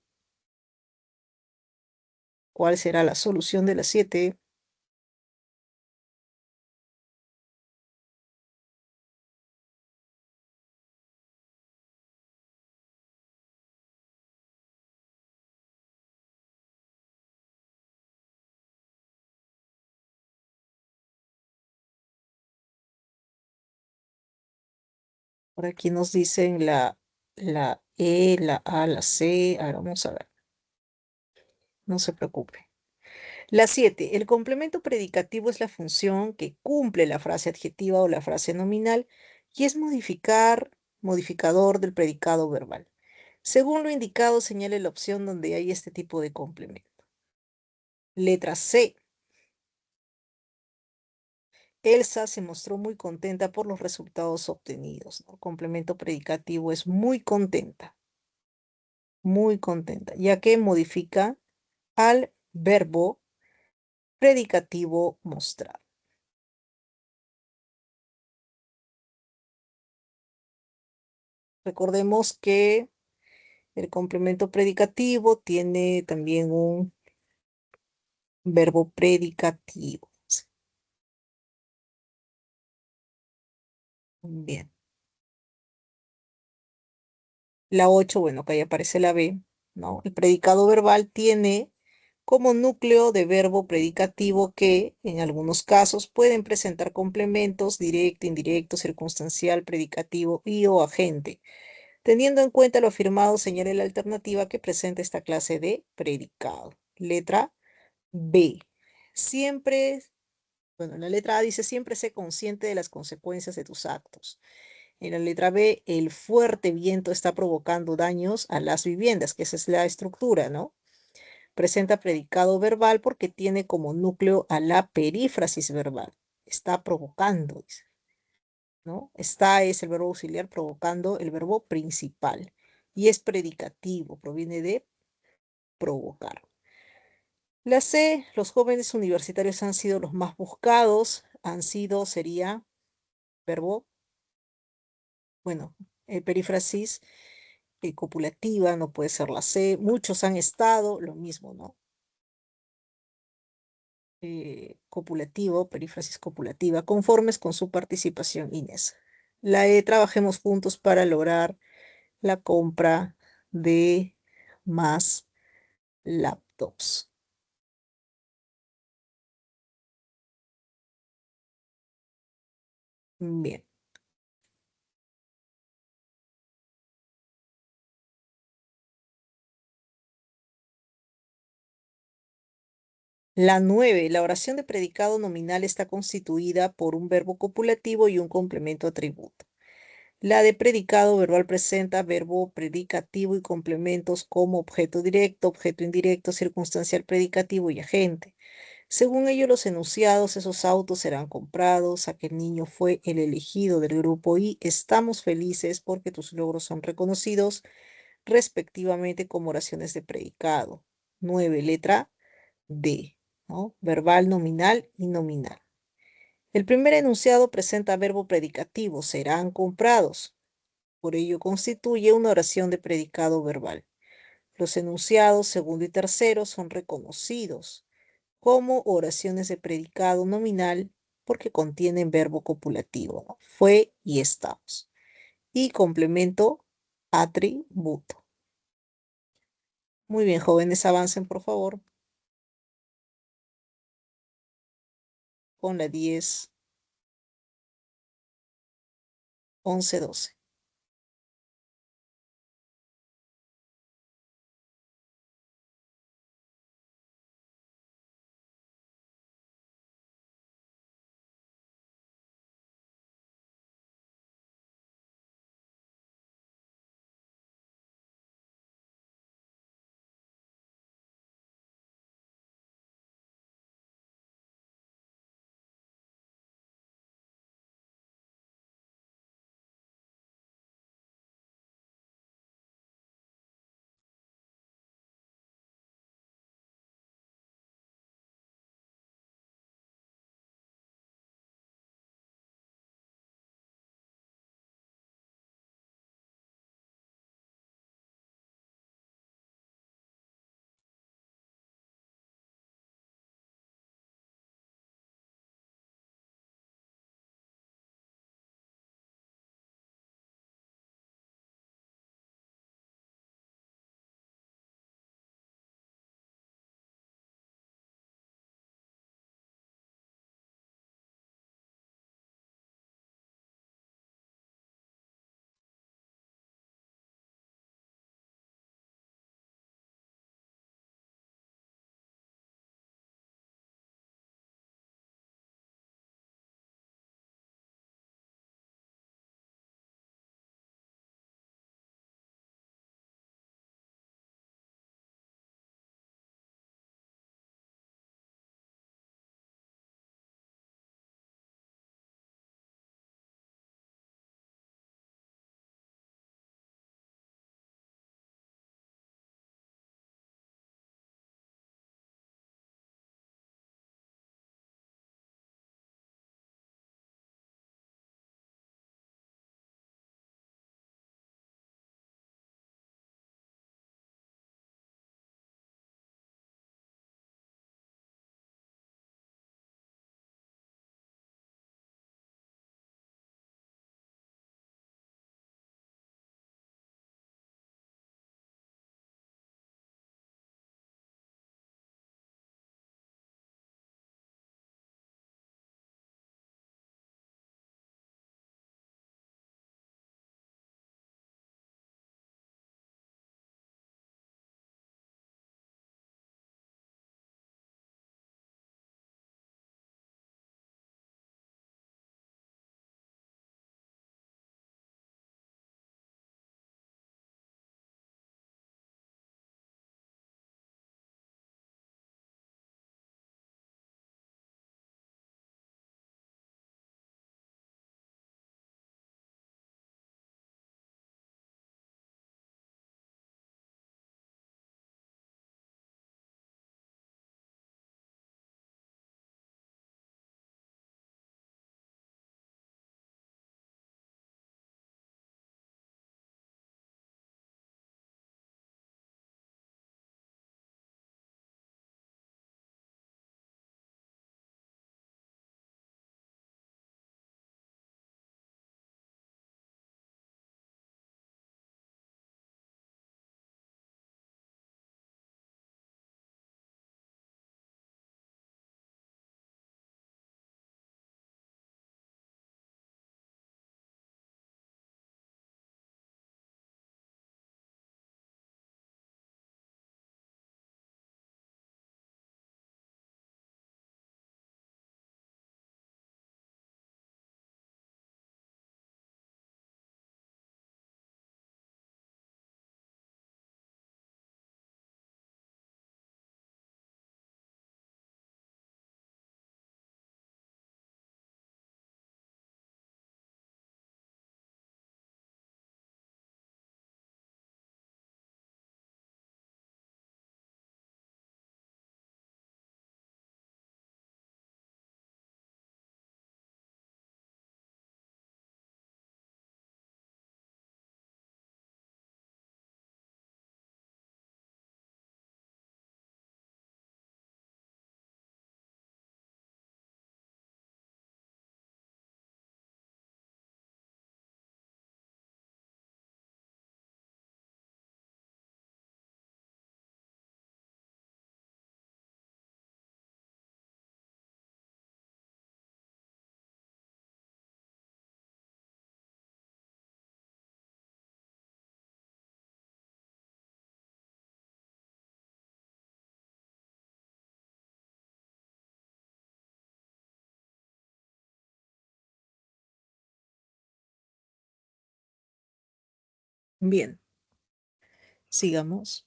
¿Cuál será la solución de la 7? Por aquí nos dicen la E, la A, la C. A ver, vamos a ver. No se preocupe. La 7. El complemento predicativo es la función que cumple la frase adjetiva o la frase nominal y es modificador del predicado verbal. Según lo indicado, señale la opción donde hay este tipo de complemento. Letra C. Elsa se mostró muy contenta por los resultados obtenidos, ¿no? Complemento predicativo es muy contenta, ya que modifica al verbo predicativo mostrar. Recordemos que el complemento predicativo tiene también un verbo predicativo. Bien. La 8, bueno, que ahí aparece la B, ¿no? El predicado verbal tiene como núcleo de verbo predicativo que, en algunos casos, pueden presentar complementos directo, indirecto, circunstancial, predicativo y o agente. Teniendo en cuenta lo afirmado, señale la alternativa que presenta esta clase de predicado. Letra B. Siempre, bueno, la letra A dice siempre sé consciente de las consecuencias de tus actos. En la letra B, el fuerte viento está provocando daños a las viviendas, que esa es la estructura, ¿no? Presenta predicado verbal porque tiene como núcleo a la perífrasis verbal. Está provocando, dice, ¿no? Está es el verbo auxiliar provocando el verbo principal y es predicativo, proviene de provocar. La C, los jóvenes universitarios han sido los más buscados, sería verbo, bueno, perífrasis copulativa, no puede ser la C. Muchos han estado, lo mismo, ¿no? Copulativo, perífrasis copulativa, conformes con su participación, Inés. La E, trabajemos juntos para lograr la compra de más laptops. Bien. La 9, la oración de predicado nominal está constituida por un verbo copulativo y un complemento atributo. La de predicado verbal presenta verbo predicativo y complementos como objeto directo, objeto indirecto, circunstancial predicativo y agente. Según ello, los enunciados, esos autos serán comprados, aquel niño fue el elegido del grupo y estamos felices porque tus logros son reconocidos respectivamente como oraciones de predicado. 9, letra D, ¿no? Verbal nominal y nominal. El primer enunciado presenta verbo predicativo, serán comprados. Por ello constituye una oración de predicado verbal. Los enunciados segundo y tercero son reconocidos como oraciones de predicado nominal porque contienen verbo copulativo, ¿no? Fue y estamos. Y complemento atributo. Muy bien, jóvenes, avancen por favor con la 10, 11, 12. Bien, sigamos.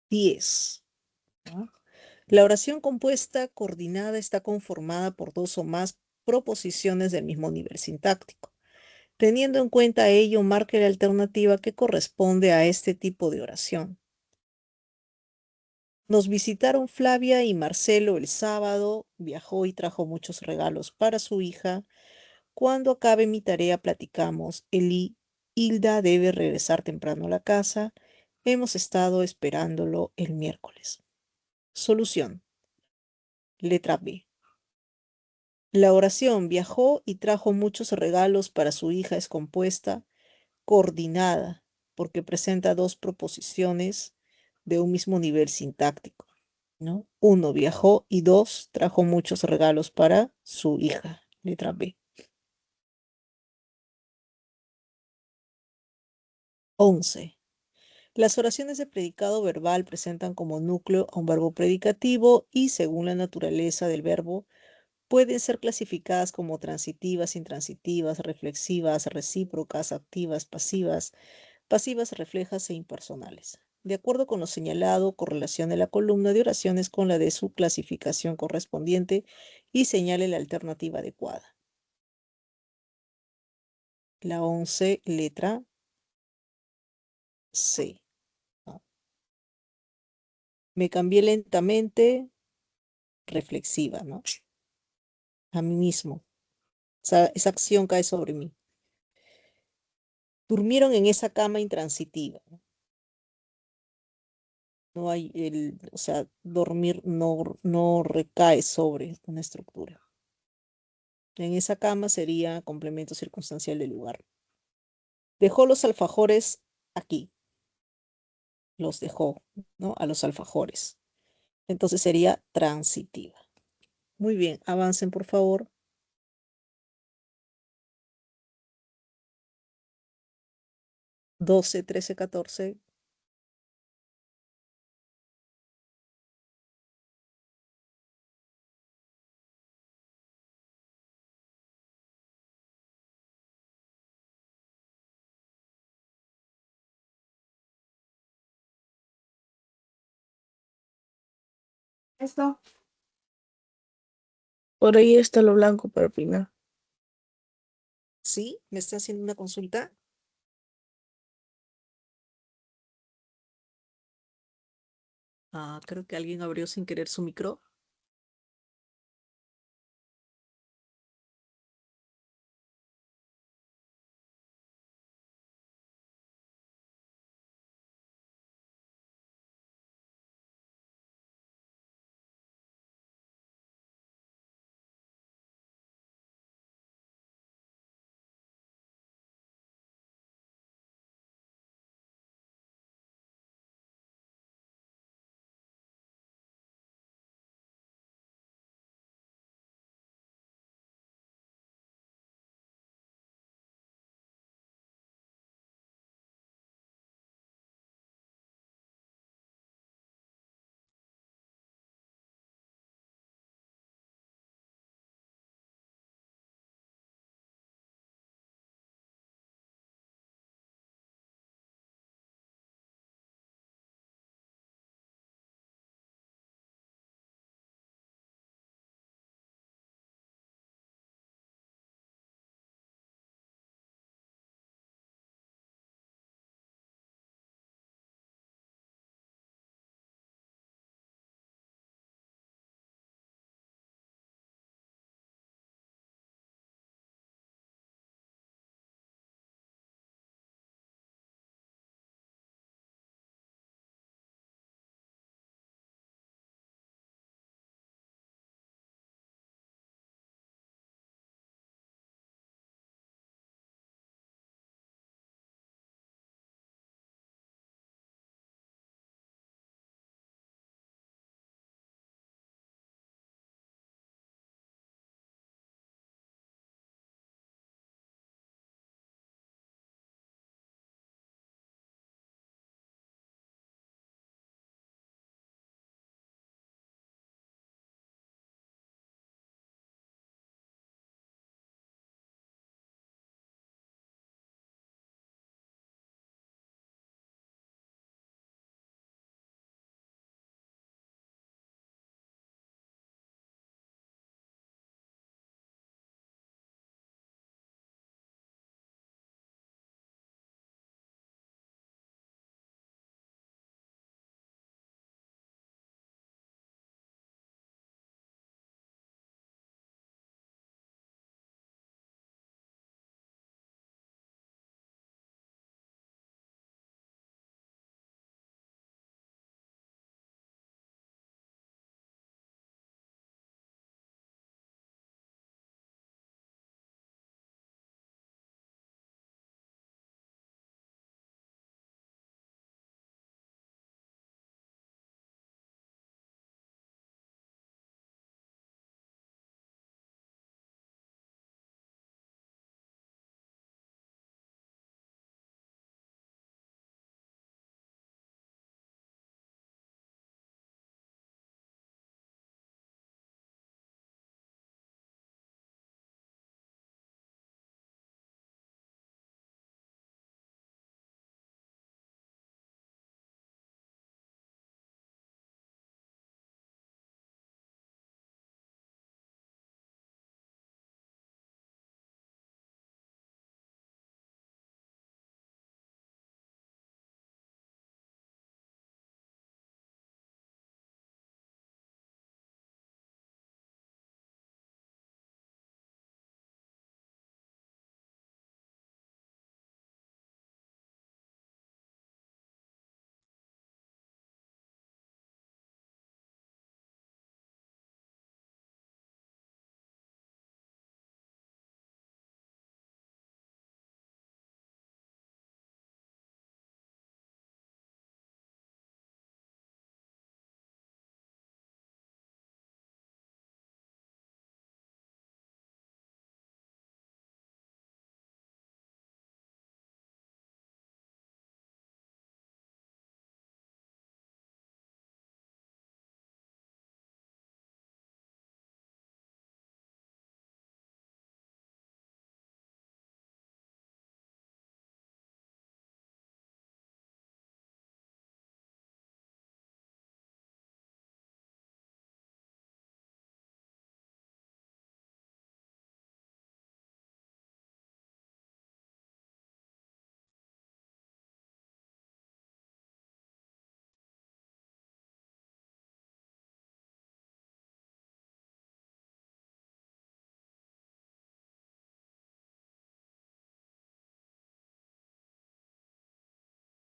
10. ¿No? La oración compuesta coordinada está conformada por dos o más proposiciones del mismo nivel sintáctico. Teniendo en cuenta ello, marque la alternativa que corresponde a este tipo de oración. Nos visitaron Flavia y Marcelo el sábado, viajó y trajo muchos regalos para su hija. Cuando acabe mi tarea platicamos. Hilda debe regresar temprano a la casa. Hemos estado esperándolo el miércoles. Solución. Letra B. La oración viajó y trajo muchos regalos para su hija es compuesta, coordinada, porque presenta dos proposiciones de un mismo nivel sintáctico, ¿no? Uno, viajó y dos, trajo muchos regalos para su hija. Letra B. 11. Las oraciones de predicado verbal presentan como núcleo a un verbo predicativo y, según la naturaleza del verbo, pueden ser clasificadas como transitivas, intransitivas, reflexivas, recíprocas, activas, pasivas, pasivas, reflejas e impersonales. De acuerdo con lo señalado, correlacione la columna de oraciones con la de su clasificación correspondiente y señale la alternativa adecuada. La 11, letra C. ¿No? Me cambié lentamente, reflexiva, ¿no? A mí mismo. Esa acción cae sobre mí. Durmieron en esa cama intransitiva. No hay o sea, dormir no recae sobre una estructura. En esa cama sería complemento circunstancial del lugar. Dejó los alfajores aquí. Los dejó, ¿no? A los alfajores. Entonces sería transitiva. Muy bien, avancen por favor. 12, 13, 14. Esto. Por ahí está lo blanco para opinar. ¿Sí? ¿Me está haciendo una consulta? Ah, creo que alguien abrió sin querer su micro.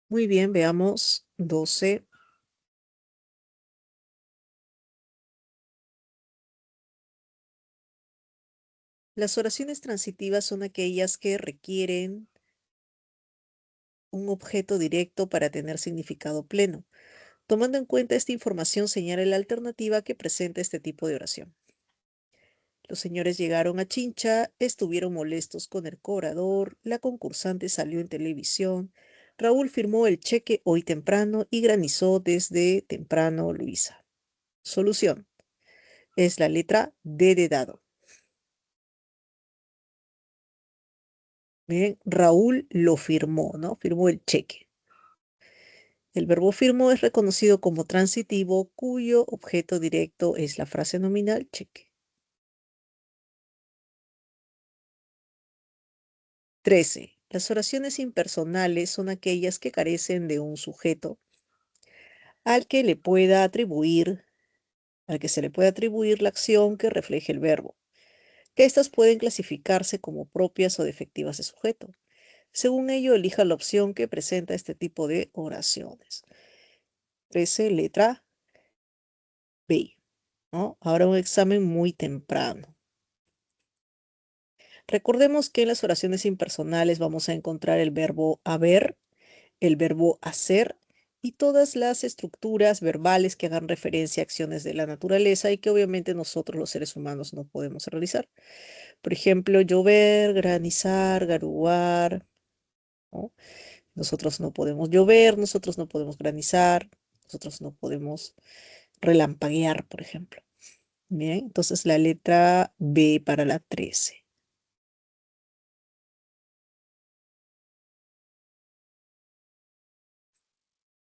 Muy bien, veamos 12. Las oraciones transitivas son aquellas que requieren un objeto directo para tener significado pleno. Tomando en cuenta esta información, señale la alternativa que presenta este tipo de oración. Los señores llegaron a Chincha, estuvieron molestos con el cobrador, la concursante salió en televisión, Raúl firmó el cheque hoy temprano y granizó desde temprano Luisa. Solución. Es la letra D de dado. Bien, Raúl lo firmó, ¿no? Firmó el cheque. El verbo firmó es reconocido como transitivo cuyo objeto directo es la frase nominal cheque. 13. Las oraciones impersonales son aquellas que carecen de un sujeto al que le pueda atribuir, al que se le puede atribuir la acción que refleje el verbo, que éstas pueden clasificarse como propias o defectivas de sujeto. Según ello, elija la opción que presenta este tipo de oraciones. 13, letra B, ¿no? Ahora un examen muy temprano. Recordemos que en las oraciones impersonales vamos a encontrar el verbo haber, el verbo hacer y todas las estructuras verbales que hagan referencia a acciones de la naturaleza y que obviamente nosotros los seres humanos no podemos realizar. Por ejemplo, llover, granizar, garuar, ¿no? Nosotros no podemos llover, nosotros no podemos granizar, nosotros no podemos relampaguear, por ejemplo. Bien, entonces la letra B para la 13.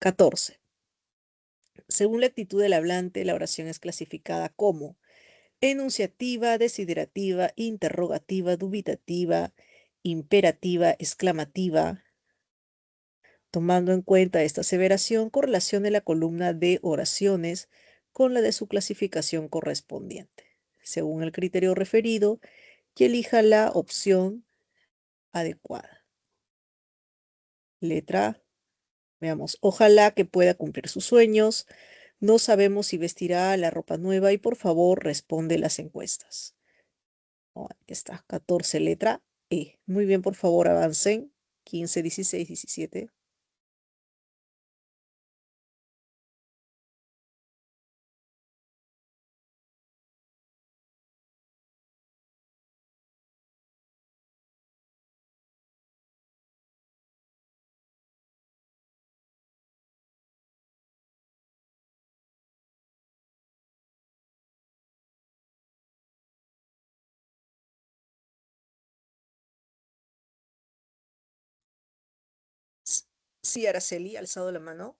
14. Según la actitud del hablante, la oración es clasificada como enunciativa, desiderativa, interrogativa, dubitativa, imperativa, exclamativa. Tomando en cuenta esta aseveración, correlacione la columna de oraciones con la de su clasificación correspondiente, según el criterio referido, y elija la opción adecuada. Letra A. Veamos, ojalá que pueda cumplir sus sueños. No sabemos si vestirá la ropa nueva y por favor responde las encuestas. Oh, aquí está, 14, letra E. Muy bien, por favor, avancen. 15, 16, 17. Sí, Araceli, alzado la mano.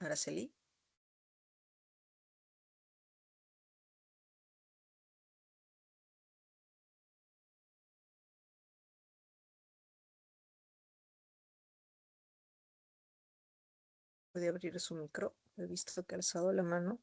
Araceli. Puede abrir su micro. He visto que ha alzado la mano.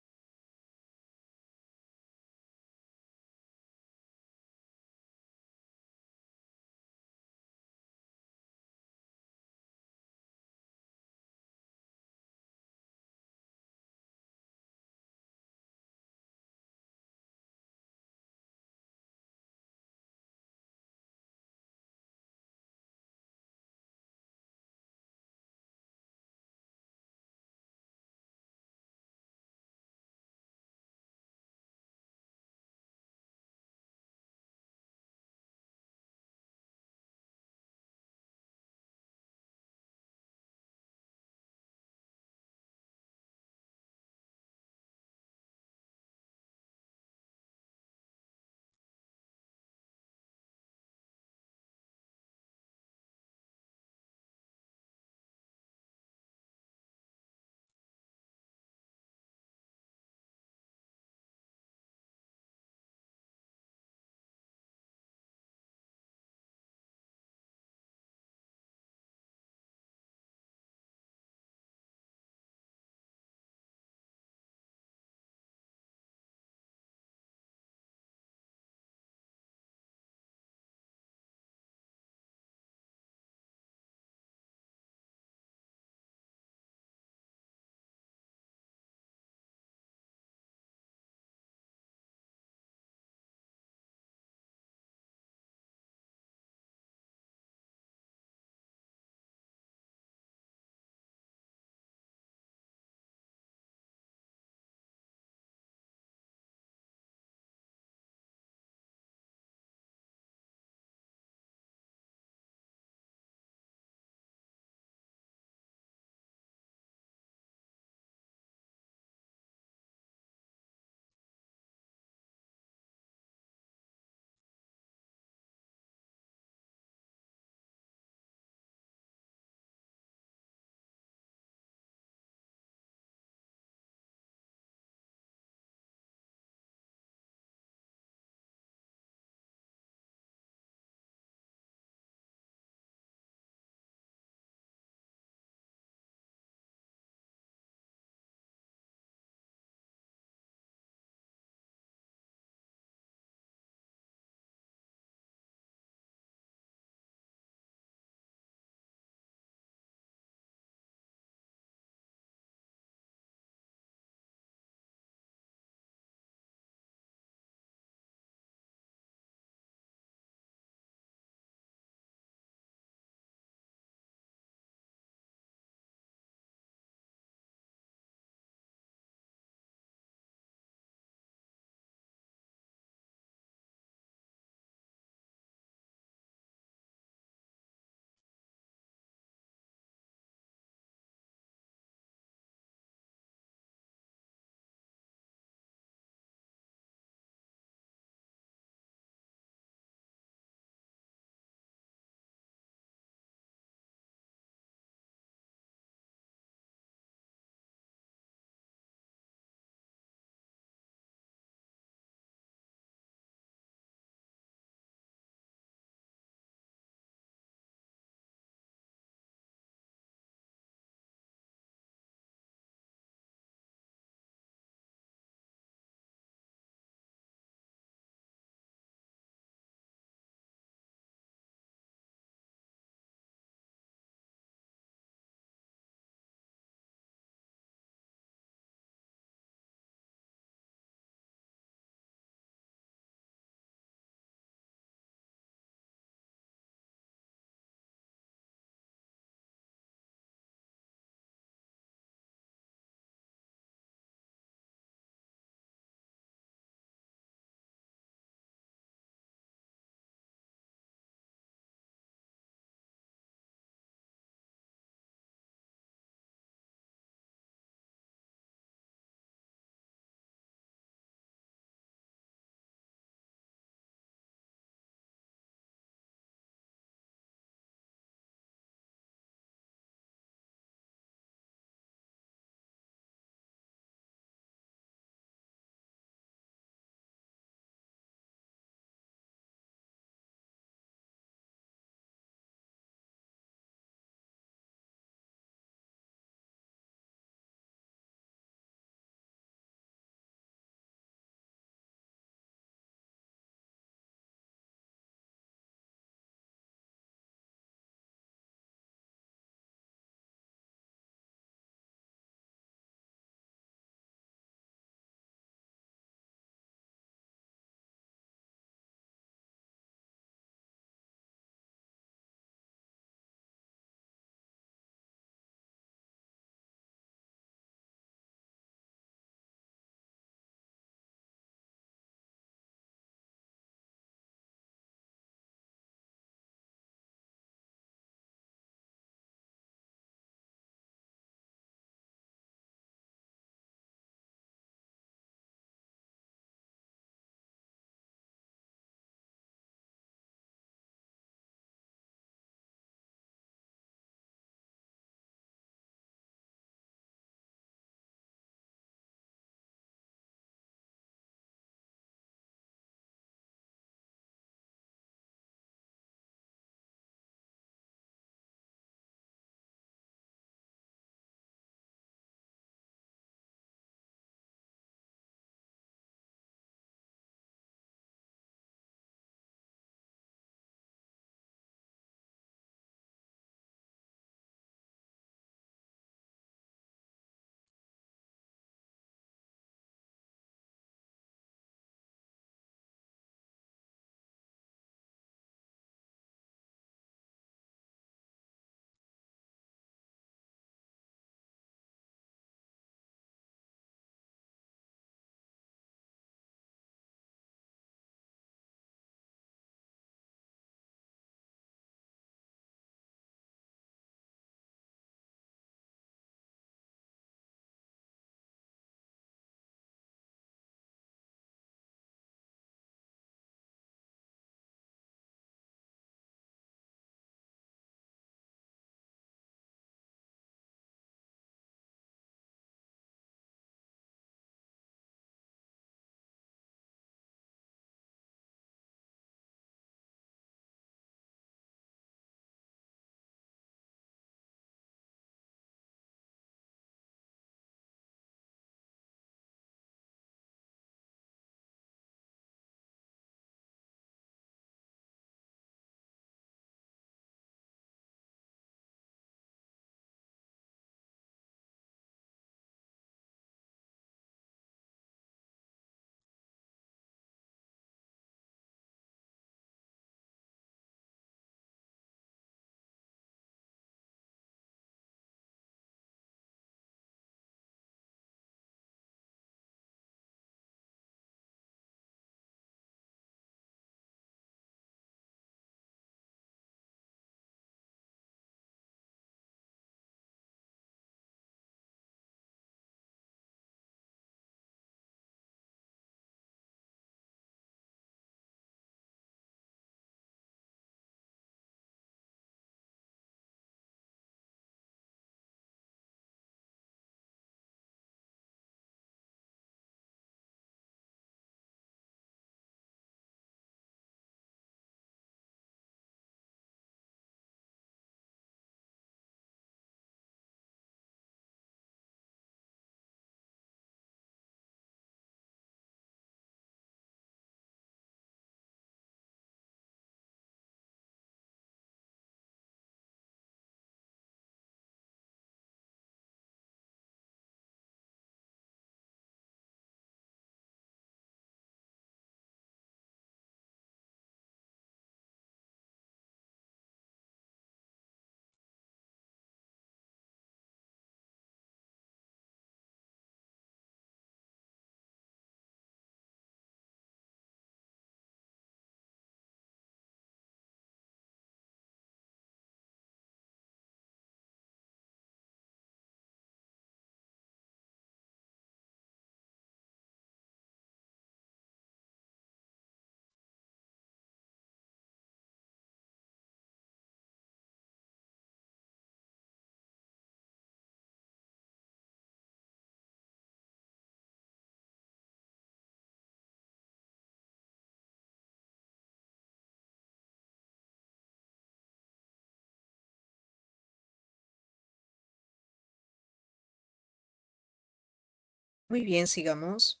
Muy bien, sigamos.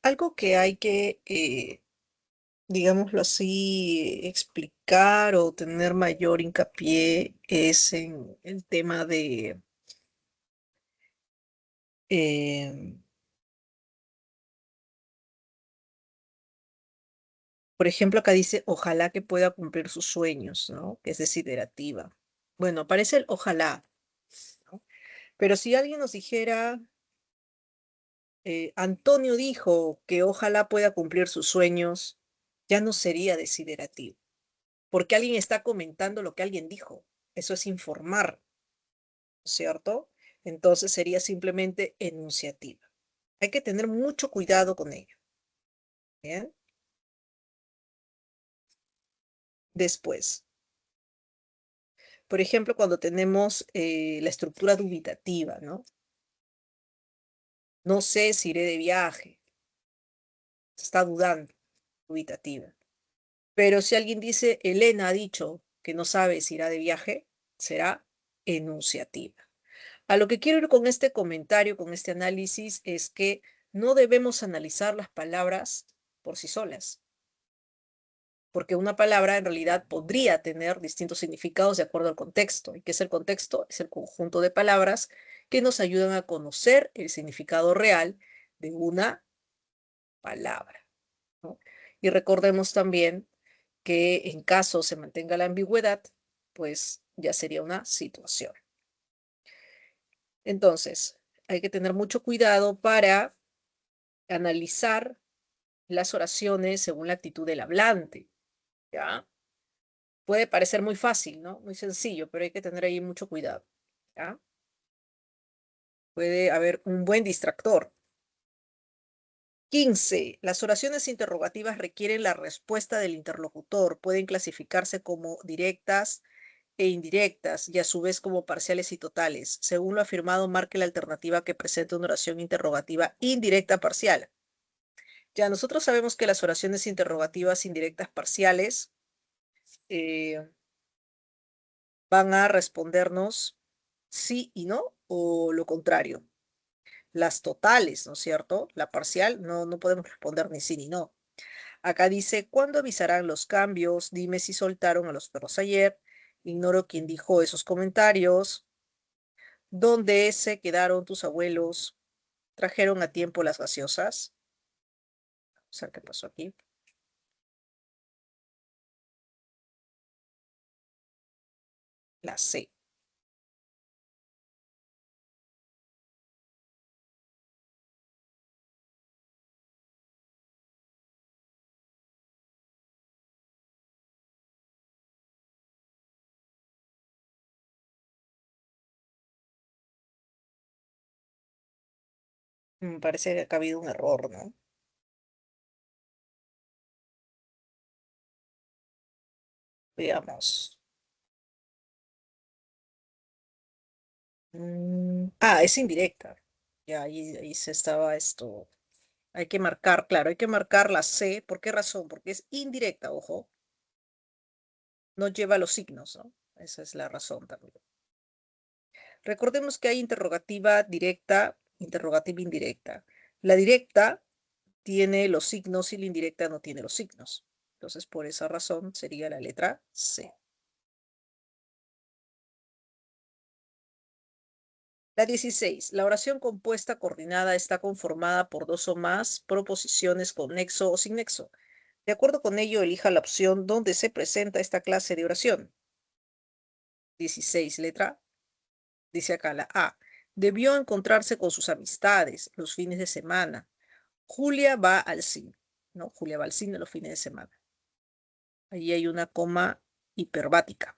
Algo que hay que, digámoslo así, explicar o tener mayor hincapié es en el tema de, eh, por ejemplo, acá dice, ojalá que pueda cumplir sus sueños, ¿no? Que es desiderativa. Bueno, aparece el ojalá, ¿no? Pero si alguien nos dijera, Antonio dijo que ojalá pueda cumplir sus sueños, ya no sería desiderativo, porque alguien está comentando lo que alguien dijo. Eso es informar, ¿cierto? Entonces sería simplemente enunciativa. Hay que tener mucho cuidado con ello. ¿Bien? Después, por ejemplo, cuando tenemos la estructura dubitativa, ¿no? No sé si iré de viaje. Se está dudando, dubitativa. Pero si alguien dice, Elena ha dicho que no sabe si irá de viaje, será enunciativa. A lo que quiero ir con este comentario, con este análisis, es que no debemos analizar las palabras por sí solas, porque una palabra en realidad podría tener distintos significados de acuerdo al contexto. ¿Y qué es el contexto? Es el conjunto de palabras que nos ayudan a conocer el significado real de una palabra, ¿no? Y recordemos también que en caso se mantenga la ambigüedad, pues ya sería una situación. Entonces, hay que tener mucho cuidado para analizar las oraciones según la actitud del hablante, ¿ya? Puede parecer muy fácil, ¿no? Muy sencillo, pero hay que tener ahí mucho cuidado, ¿ya? Puede haber un buen distractor. 15. Las oraciones interrogativas requieren la respuesta del interlocutor. Pueden clasificarse como directas e indirectas y a su vez como parciales y totales. Según lo afirmado, marque la alternativa que presenta una oración interrogativa indirecta parcial. Ya nosotros sabemos que las oraciones interrogativas indirectas parciales eh, van a respondernos sí y no o lo contrario. Las totales, ¿no es cierto? La parcial no podemos responder ni sí ni no. Acá dice, ¿cuándo avisarán los cambios? Dime si soltaron a los perros ayer. Ignoro quién dijo esos comentarios. ¿Dónde se quedaron tus abuelos? ¿Trajeron a tiempo las gaseosas? Vamos a ver qué pasó aquí. La C. Me parece que acá ha habido un error, ¿no? Veamos. Es indirecta. Ya ahí se estaba esto. Hay que marcar, claro, hay que marcar la C. ¿Por qué razón? Porque es indirecta, ojo. No lleva los signos, ¿no? Esa es la razón también. Recordemos que hay interrogativa directa, interrogativa indirecta. La directa tiene los signos y la indirecta no tiene los signos. Entonces, por esa razón sería la letra C. La 16. La oración compuesta coordinada está conformada por dos o más proposiciones con nexo o sin nexo. De acuerdo con ello, elija la opción donde se presenta esta clase de oración. 16, letra, dice acá la A. Debió encontrarse con sus amistades los fines de semana. Julia va al cine, ¿no? Julia va al cine los fines de semana. Ahí hay una coma hiperbática.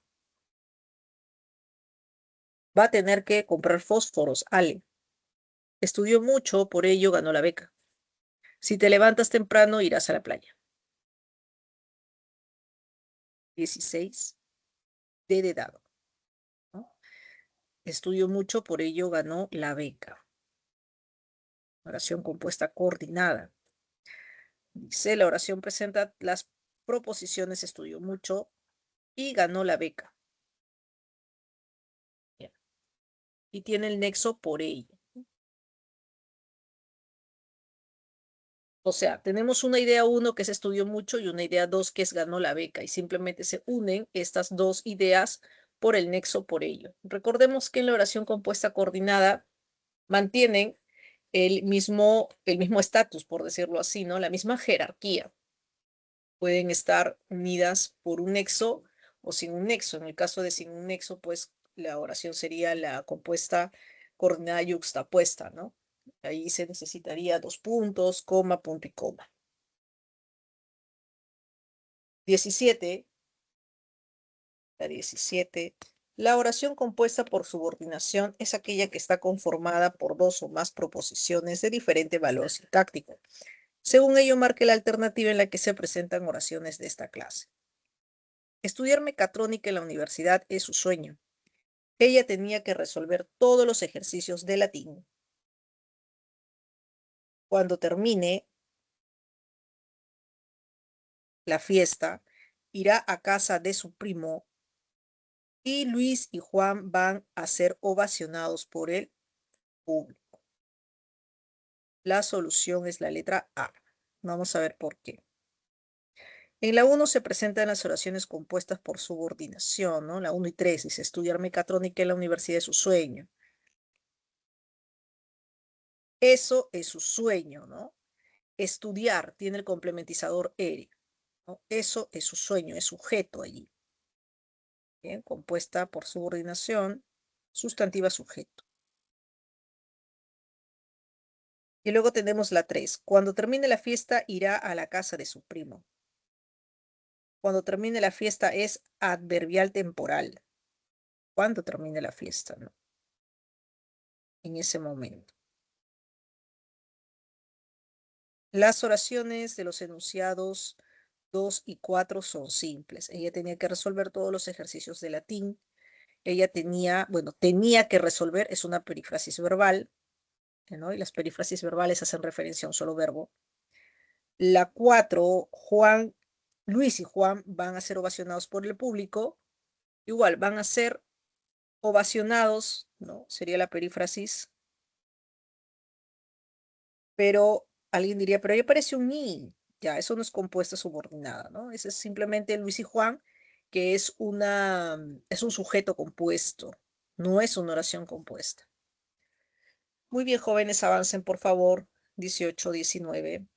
Va a tener que comprar fósforos, Ale. Estudió mucho, por ello ganó la beca. Si te levantas temprano, irás a la playa. 16, D de dado, ¿no? Estudió mucho, por ello ganó la beca. Oración compuesta coordinada. Dice, la oración presenta las proposiciones estudió mucho y ganó la beca. Bien. Y tiene el nexo por ello. O sea, tenemos una idea uno que se estudió mucho y una idea 2 que es ganó la beca y simplemente se unen estas dos ideas por el nexo por ello. Recordemos que en la oración compuesta coordinada mantienen el mismo estatus, por decirlo así, ¿no? La misma jerarquía. Pueden estar unidas por un nexo o sin un nexo. En el caso de sin un nexo, pues la oración sería la compuesta coordinada yuxtapuesta, ¿no? Ahí se necesitaría dos puntos, coma, punto y coma. 17, la 17. La oración compuesta por subordinación es aquella que está conformada por dos o más proposiciones de diferente valor sintáctico. Según ello, marque la alternativa en la que se presentan oraciones de esta clase. Estudiar mecatrónica en la universidad es su sueño. Ella tenía que resolver todos los ejercicios de latín. Cuando termine la fiesta, irá a casa de su primo y Luis y Juan van a ser ovacionados por el público. La solución es la letra A. Vamos a ver por qué. En la 1 se presentan las oraciones compuestas por subordinación, ¿no? La 1 y 3 dice estudiar mecatrónica en la universidad es su sueño. Eso es su sueño, ¿no? Estudiar tiene el complementizador ere, ¿no? Eso es su sueño, es sujeto allí. Bien, compuesta por subordinación, sustantiva sujeto. Y luego tenemos la 3. Cuando termine la fiesta, irá a la casa de su primo. Cuando termine la fiesta es adverbial temporal. Cuando termine la fiesta, ¿no? En ese momento. Las oraciones de los enunciados 2 y 4 son simples. Ella tenía que resolver todos los ejercicios de latín. Ella tenía que resolver, es una perífrasis verbal, ¿no? Y las perífrasis verbales hacen referencia a un solo verbo. La 4, Luis y Juan van a ser ovacionados por el público. Igual, van a ser ovacionados, ¿no? Sería la perífrasis. Pero alguien diría, pero ahí aparece un ni. Ya, eso no es compuesta subordinada, ¿no? Ese es simplemente Luis y Juan, que es un sujeto compuesto, no es una oración compuesta. Muy bien, jóvenes, avancen, por favor. 18, 19.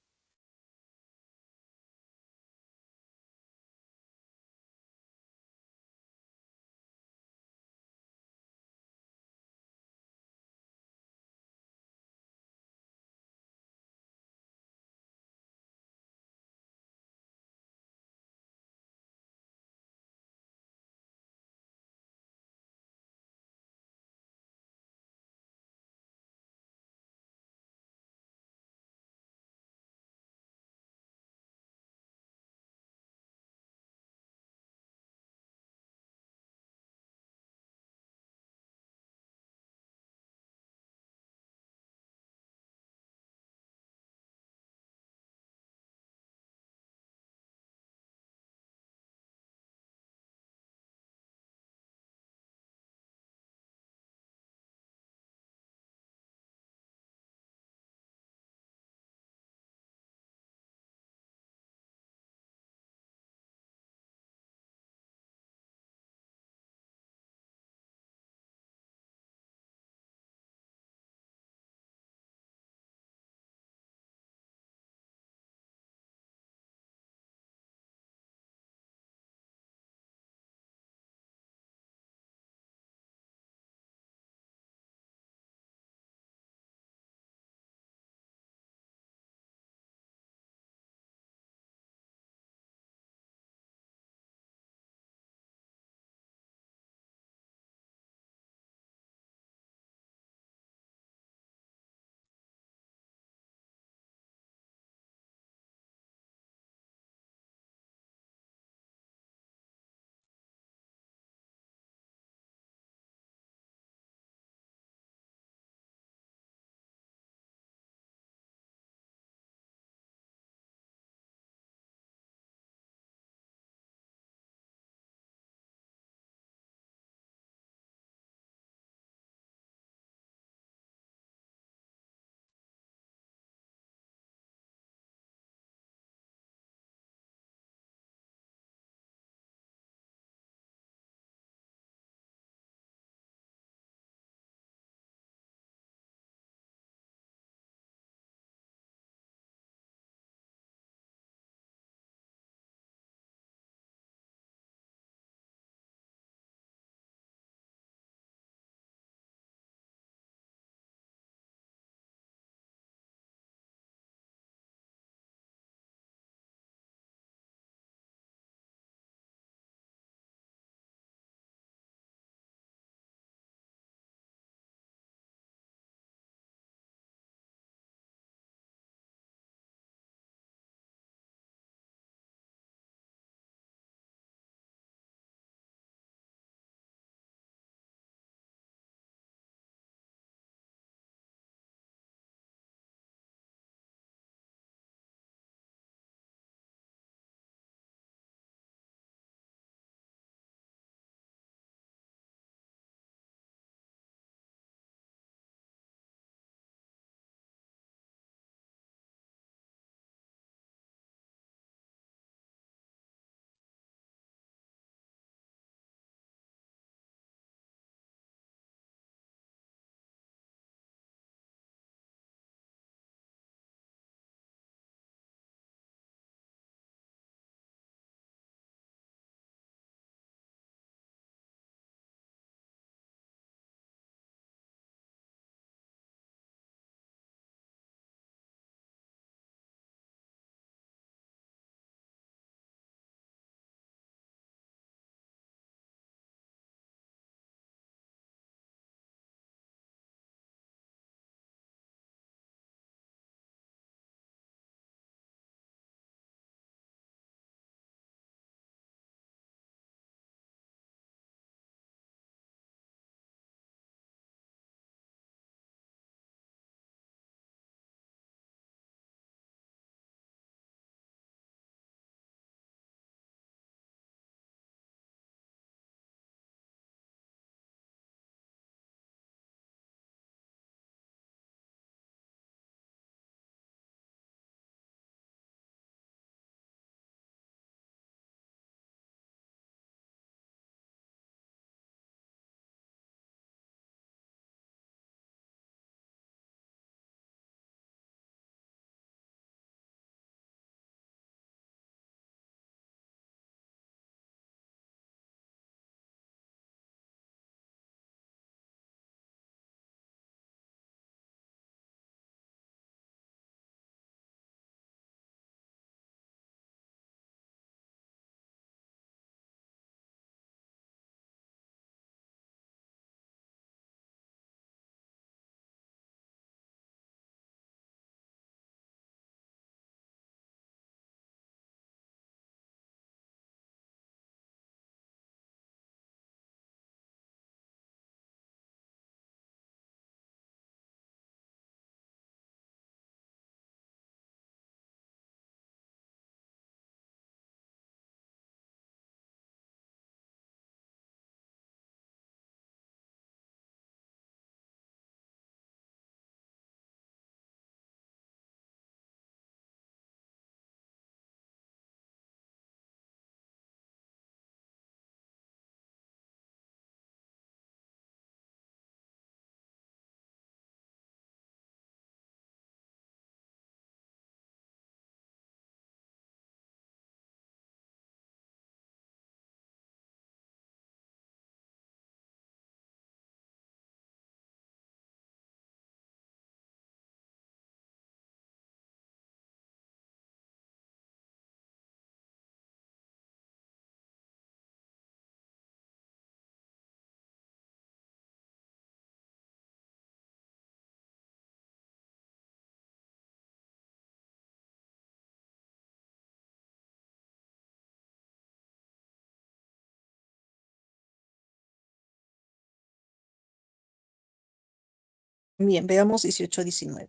Bien, veamos 18-19.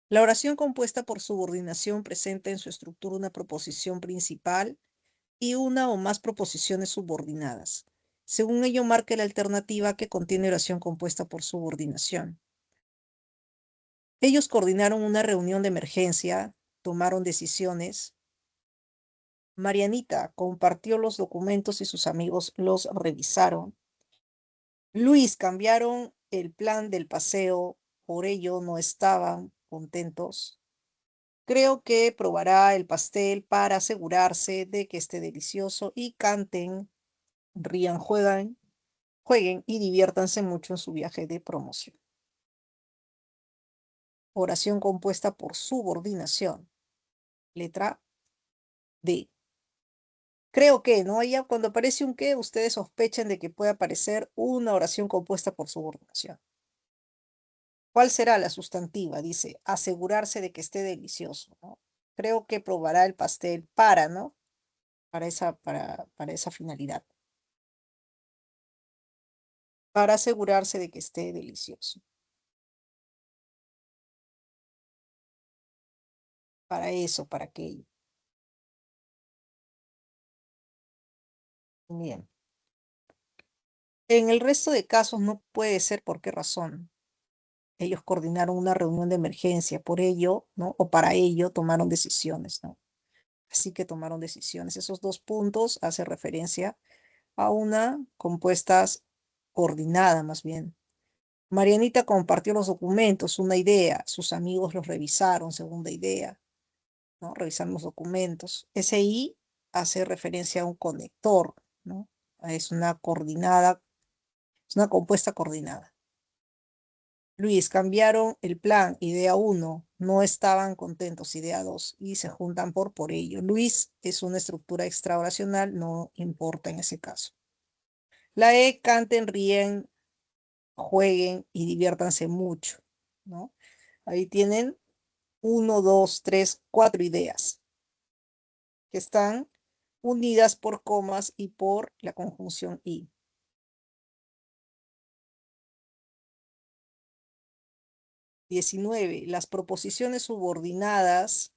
La oración compuesta por subordinación presenta en su estructura una proposición principal y una o más proposiciones subordinadas. Según ello, marque la alternativa que contiene oración compuesta por subordinación. Ellos coordinaron una reunión de emergencia, tomaron decisiones. Marianita compartió los documentos y sus amigos los revisaron. Luis cambiaron el plan del paseo, por ello no estaban contentos. Creo que probará el pastel para asegurarse de que esté delicioso y canten, rían, jueguen y diviértanse mucho en su viaje de promoción. Oración compuesta por subordinación. Letra D. Creo que, ¿no? Ya cuando aparece un que, ustedes sospechen de que puede aparecer una oración compuesta por subordinación. ¿Cuál será la sustantiva? Dice, asegurarse de que esté delicioso, ¿no? Creo que probará el pastel para, ¿no? Para esa finalidad. Para asegurarse de que esté delicioso. Para eso, para aquello. Bien. En el resto de casos no puede ser por qué razón. Ellos coordinaron una reunión de emergencia, por ello, ¿no? O para ello tomaron decisiones, ¿no? Así que tomaron decisiones. Esos dos puntos hacen referencia a una compuesta coordinada, más bien. Marianita compartió los documentos, una idea. Sus amigos los revisaron, segunda idea, ¿no? Revisaron los documentos. Ese I hace referencia a un conector, ¿no? Es una coordinada, es una compuesta coordinada. Luis, cambiaron el plan, idea 1, no estaban contentos, idea 2, y se juntan por ello. Luis es una estructura extraoracional, no importa en ese caso. La E, canten, ríen, jueguen y diviértanse mucho, ¿no? Ahí tienen 1, 2, 3, 4 ideas que están unidas por comas y por la conjunción y. 19. Las proposiciones subordinadas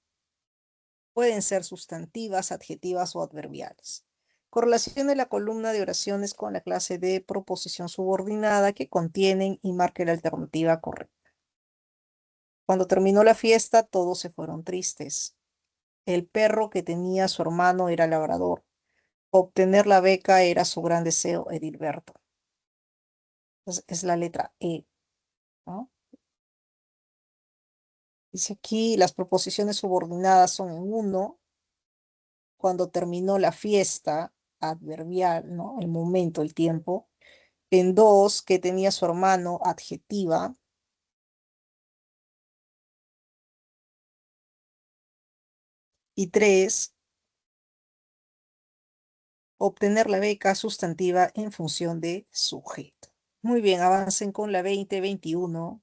pueden ser sustantivas, adjetivas o adverbiales. Correlacione la columna de oraciones con la clase de proposición subordinada que contienen y marque la alternativa correcta. Cuando terminó la fiesta, todos se fueron tristes. El perro que tenía su hermano era labrador. Obtener la beca era su gran deseo, Edilberto. Entonces, es la letra E, ¿no? Dice aquí, las proposiciones subordinadas son en uno, cuando terminó la fiesta, adverbial, ¿no? El momento, el tiempo. En dos, que tenía su hermano, adjetiva. Y tres, obtener la beca sustantiva en función de sujeto. Muy bien, avancen con la 20-21.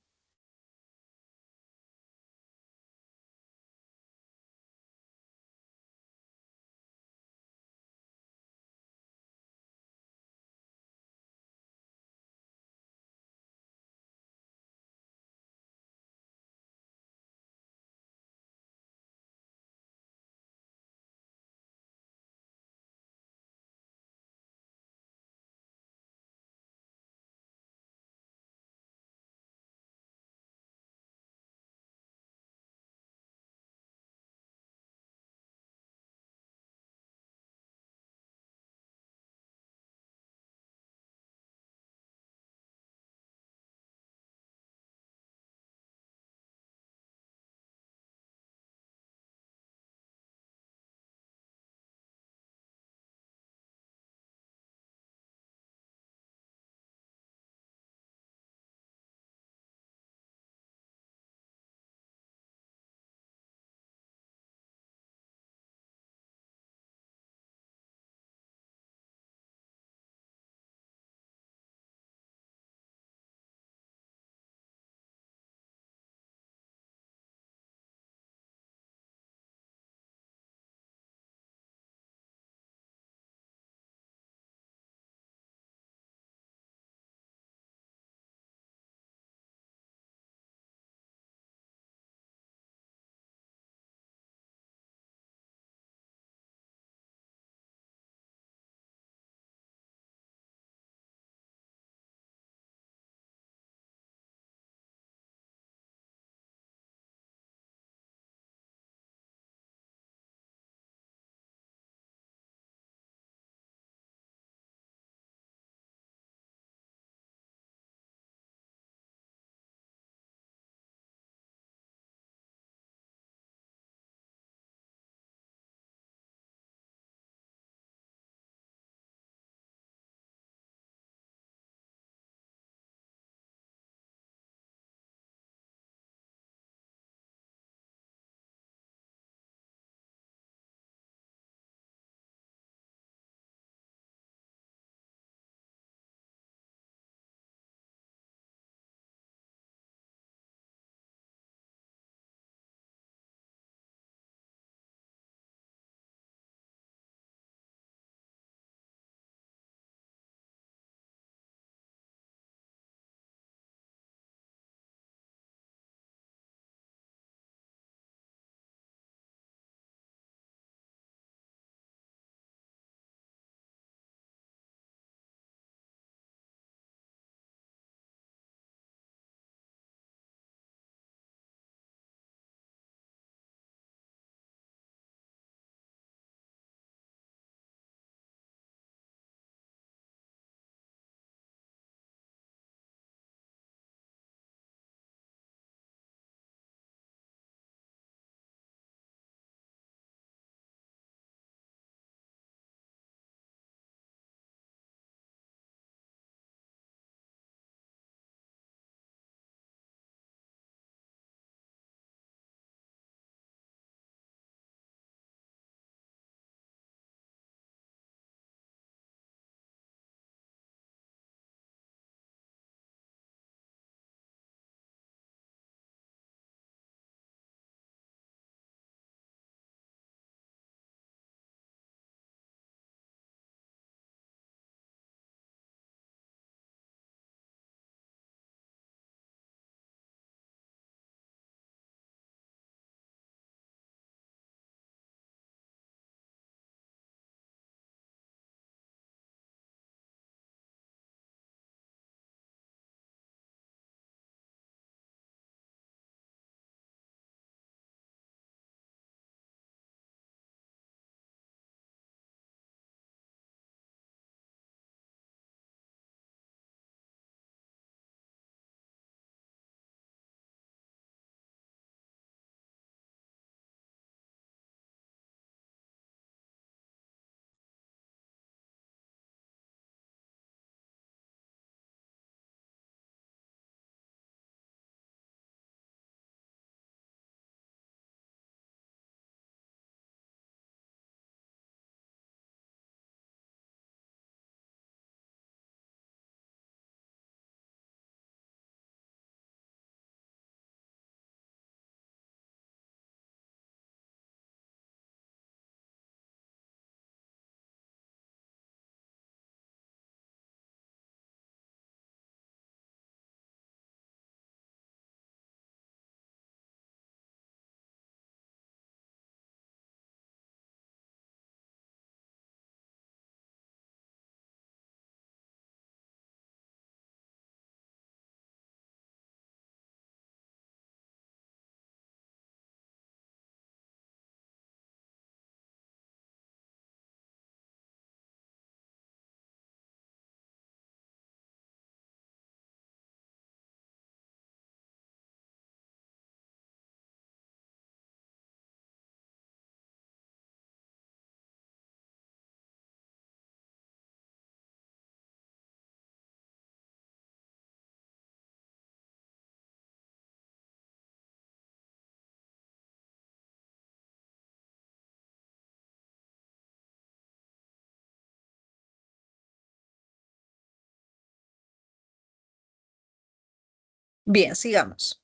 Bien, sigamos.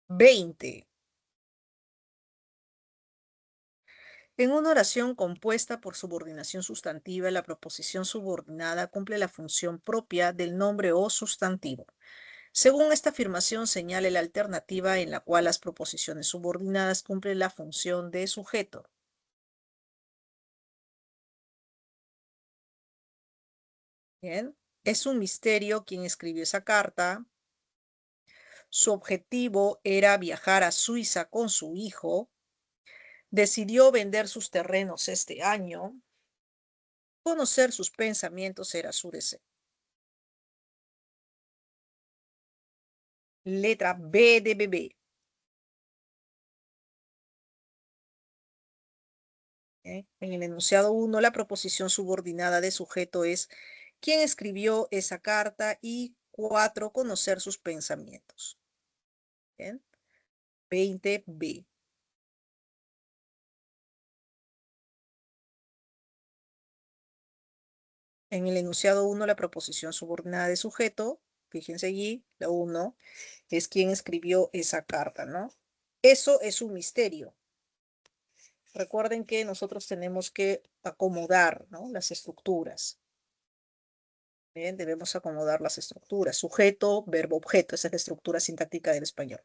20. En una oración compuesta por subordinación sustantiva, la proposición subordinada cumple la función propia del nombre o sustantivo. Según esta afirmación, señale la alternativa en la cual las proposiciones subordinadas cumplen la función de sujeto. Bien, es un misterio quién escribió esa carta. Su objetivo era viajar a Suiza con su hijo. Decidió vender sus terrenos este año. Conocer sus pensamientos era su deseo. Letra B de bebé. En el enunciado 1, la proposición subordinada de sujeto es quién escribió esa carta y 4, conocer sus pensamientos. Bien. 20b. En el enunciado 1, la proposición subordinada de sujeto, fíjense allí, la 1, es quién escribió esa carta, ¿no? Eso es un misterio. Recuerden que nosotros tenemos que acomodar, ¿no?, las estructuras. Bien, debemos acomodar las estructuras. Sujeto, verbo, objeto. Esa es la estructura sintáctica del español.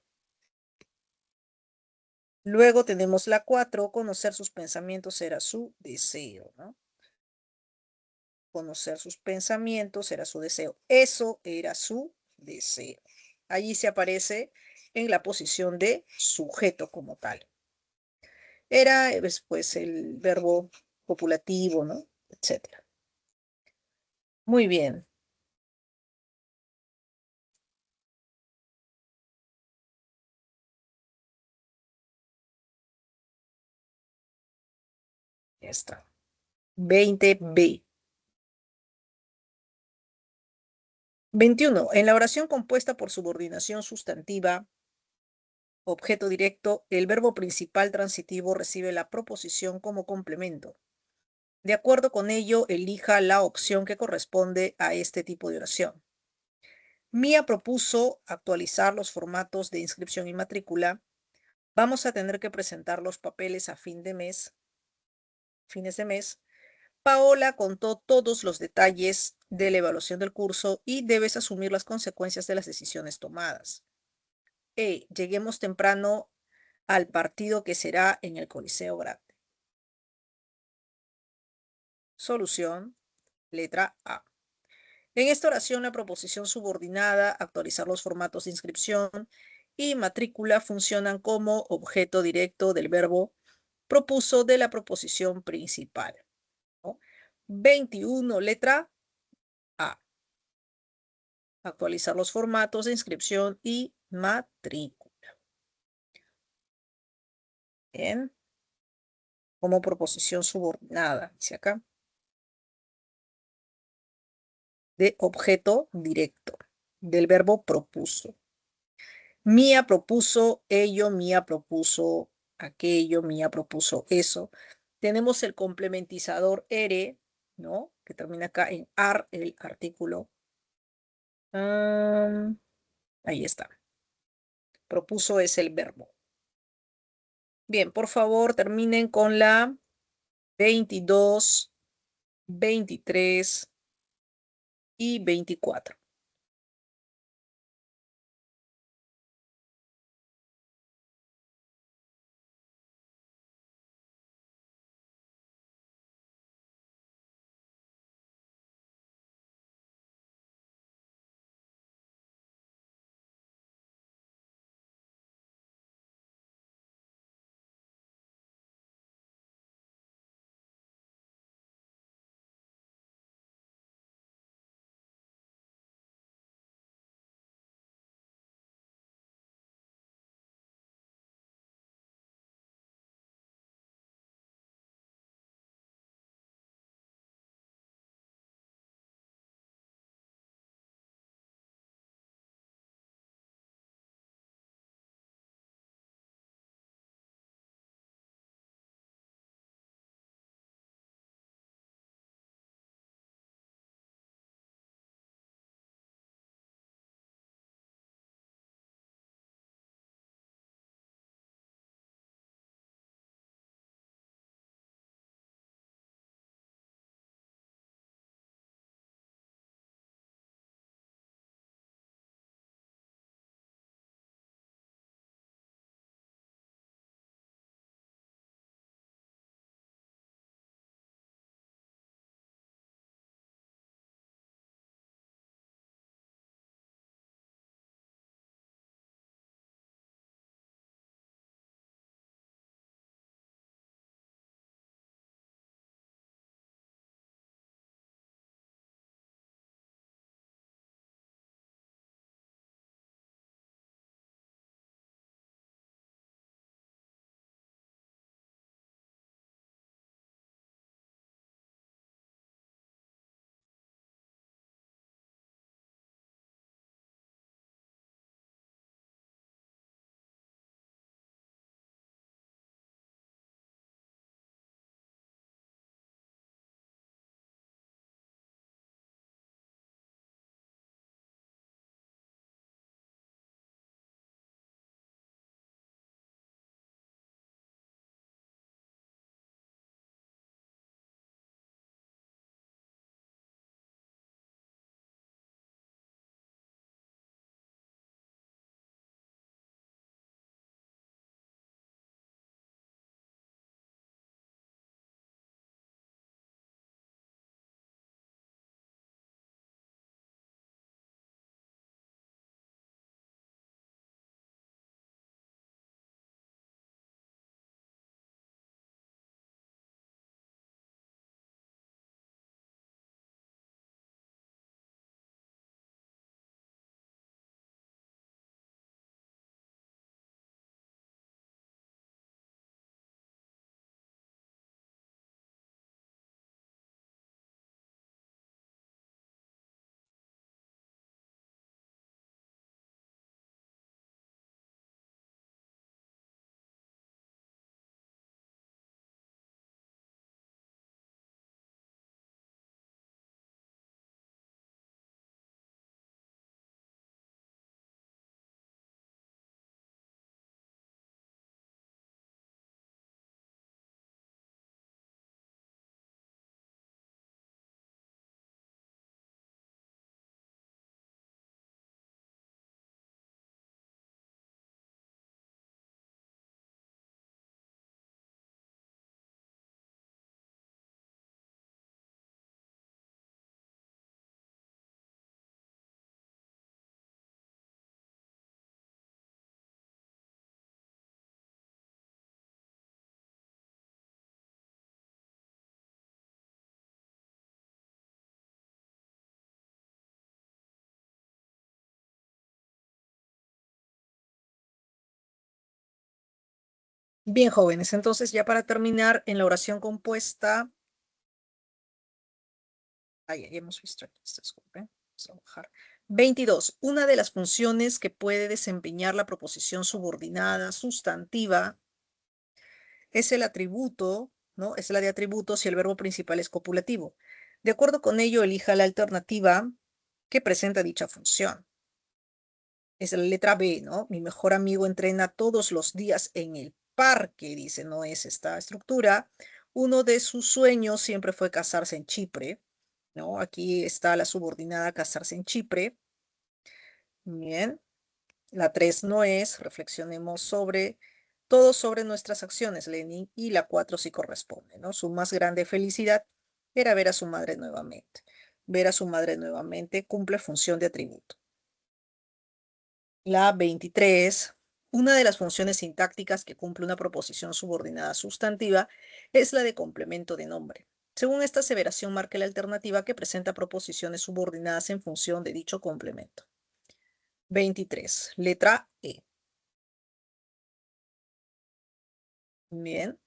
Luego tenemos la 4, conocer sus pensamientos era su deseo, ¿no? Conocer sus pensamientos era su deseo. Eso era su deseo. Allí se aparece en la posición de sujeto como tal. Era pues el verbo copulativo, ¿no? Etcétera. Muy bien. Ya está. 20b. 21. En la oración compuesta por subordinación sustantiva, objeto directo, el verbo principal transitivo recibe la proposición como complemento. De acuerdo con ello, elija la opción que corresponde a este tipo de oración. Mía propuso actualizar los formatos de inscripción y matrícula. Vamos a tener que presentar los papeles a fines de mes. Paola contó todos los detalles de la evaluación del curso y debes asumir las consecuencias de las decisiones tomadas. Lleguemos temprano al partido que será en el Coliseo Grande. Solución, letra A. En esta oración, la proposición subordinada, actualizar los formatos de inscripción y matrícula funcionan como objeto directo del verbo propuso de la proposición principal, ¿no? 21, letra A. Actualizar los formatos de inscripción y matrícula. Bien. Como proposición subordinada, dice acá. De objeto directo, del verbo propuso. Mía propuso ello, Mía propuso aquello, Mía propuso eso. Tenemos el complementizador ere, ¿no? Que termina acá en ar, el artículo. Ahí está. Propuso es el verbo. Bien, por favor, terminen con la 22, 23 y 24. Bien, jóvenes, entonces ya para terminar en la oración compuesta, ya hemos visto aquí, disculpen, vamos a bajar. 22. Una de las funciones que puede desempeñar la proposición subordinada sustantiva es el atributo, ¿no? Es la de atributo si el verbo principal es copulativo. De acuerdo con ello, elija la alternativa que presenta dicha función. Es la letra B, ¿no? Mi mejor amigo entrena todos los días en el parque, dice, no es esta estructura. Uno de sus sueños siempre fue casarse en Chipre, ¿no? Aquí está la subordinada casarse en Chipre. Bien. La 3 no es, reflexionemos sobre todo sobre nuestras acciones, Lenin, y la 4 sí corresponde, ¿no? Su más grande felicidad era ver a su madre nuevamente. Ver a su madre nuevamente cumple función de atributo. La 23, una de las funciones sintácticas que cumple una proposición subordinada sustantiva es la de complemento de nombre. Según esta aseveración, marque la alternativa que presenta proposiciones subordinadas en función de dicho complemento. 23, letra E. Bien.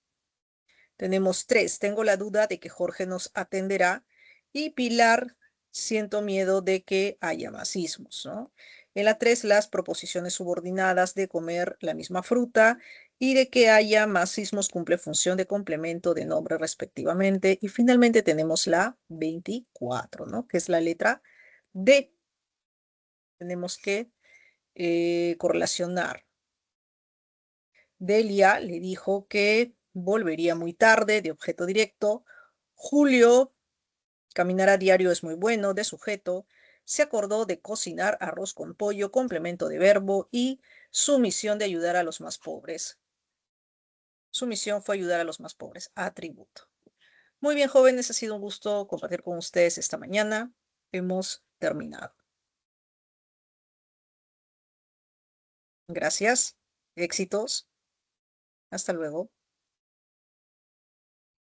Tenemos 3. Tengo la duda de que Jorge nos atenderá. Y Pilar, siento miedo de que haya más sismos, ¿no? En la 3, las proposiciones subordinadas de comer la misma fruta y de que haya más sismos cumple función de complemento de nombre respectivamente. Y finalmente tenemos la 24, ¿no? Que es la letra D. Tenemos que correlacionar. Delia le dijo que volvería muy tarde, de objeto directo. Julio, caminar a diario es muy bueno, de sujeto. Se acordó de cocinar arroz con pollo, complemento de verbo, y su misión de ayudar a los más pobres. Su misión fue ayudar a los más pobres, atributo. Muy bien, jóvenes, ha sido un gusto compartir con ustedes esta mañana. Hemos terminado. Gracias, éxitos. Hasta luego.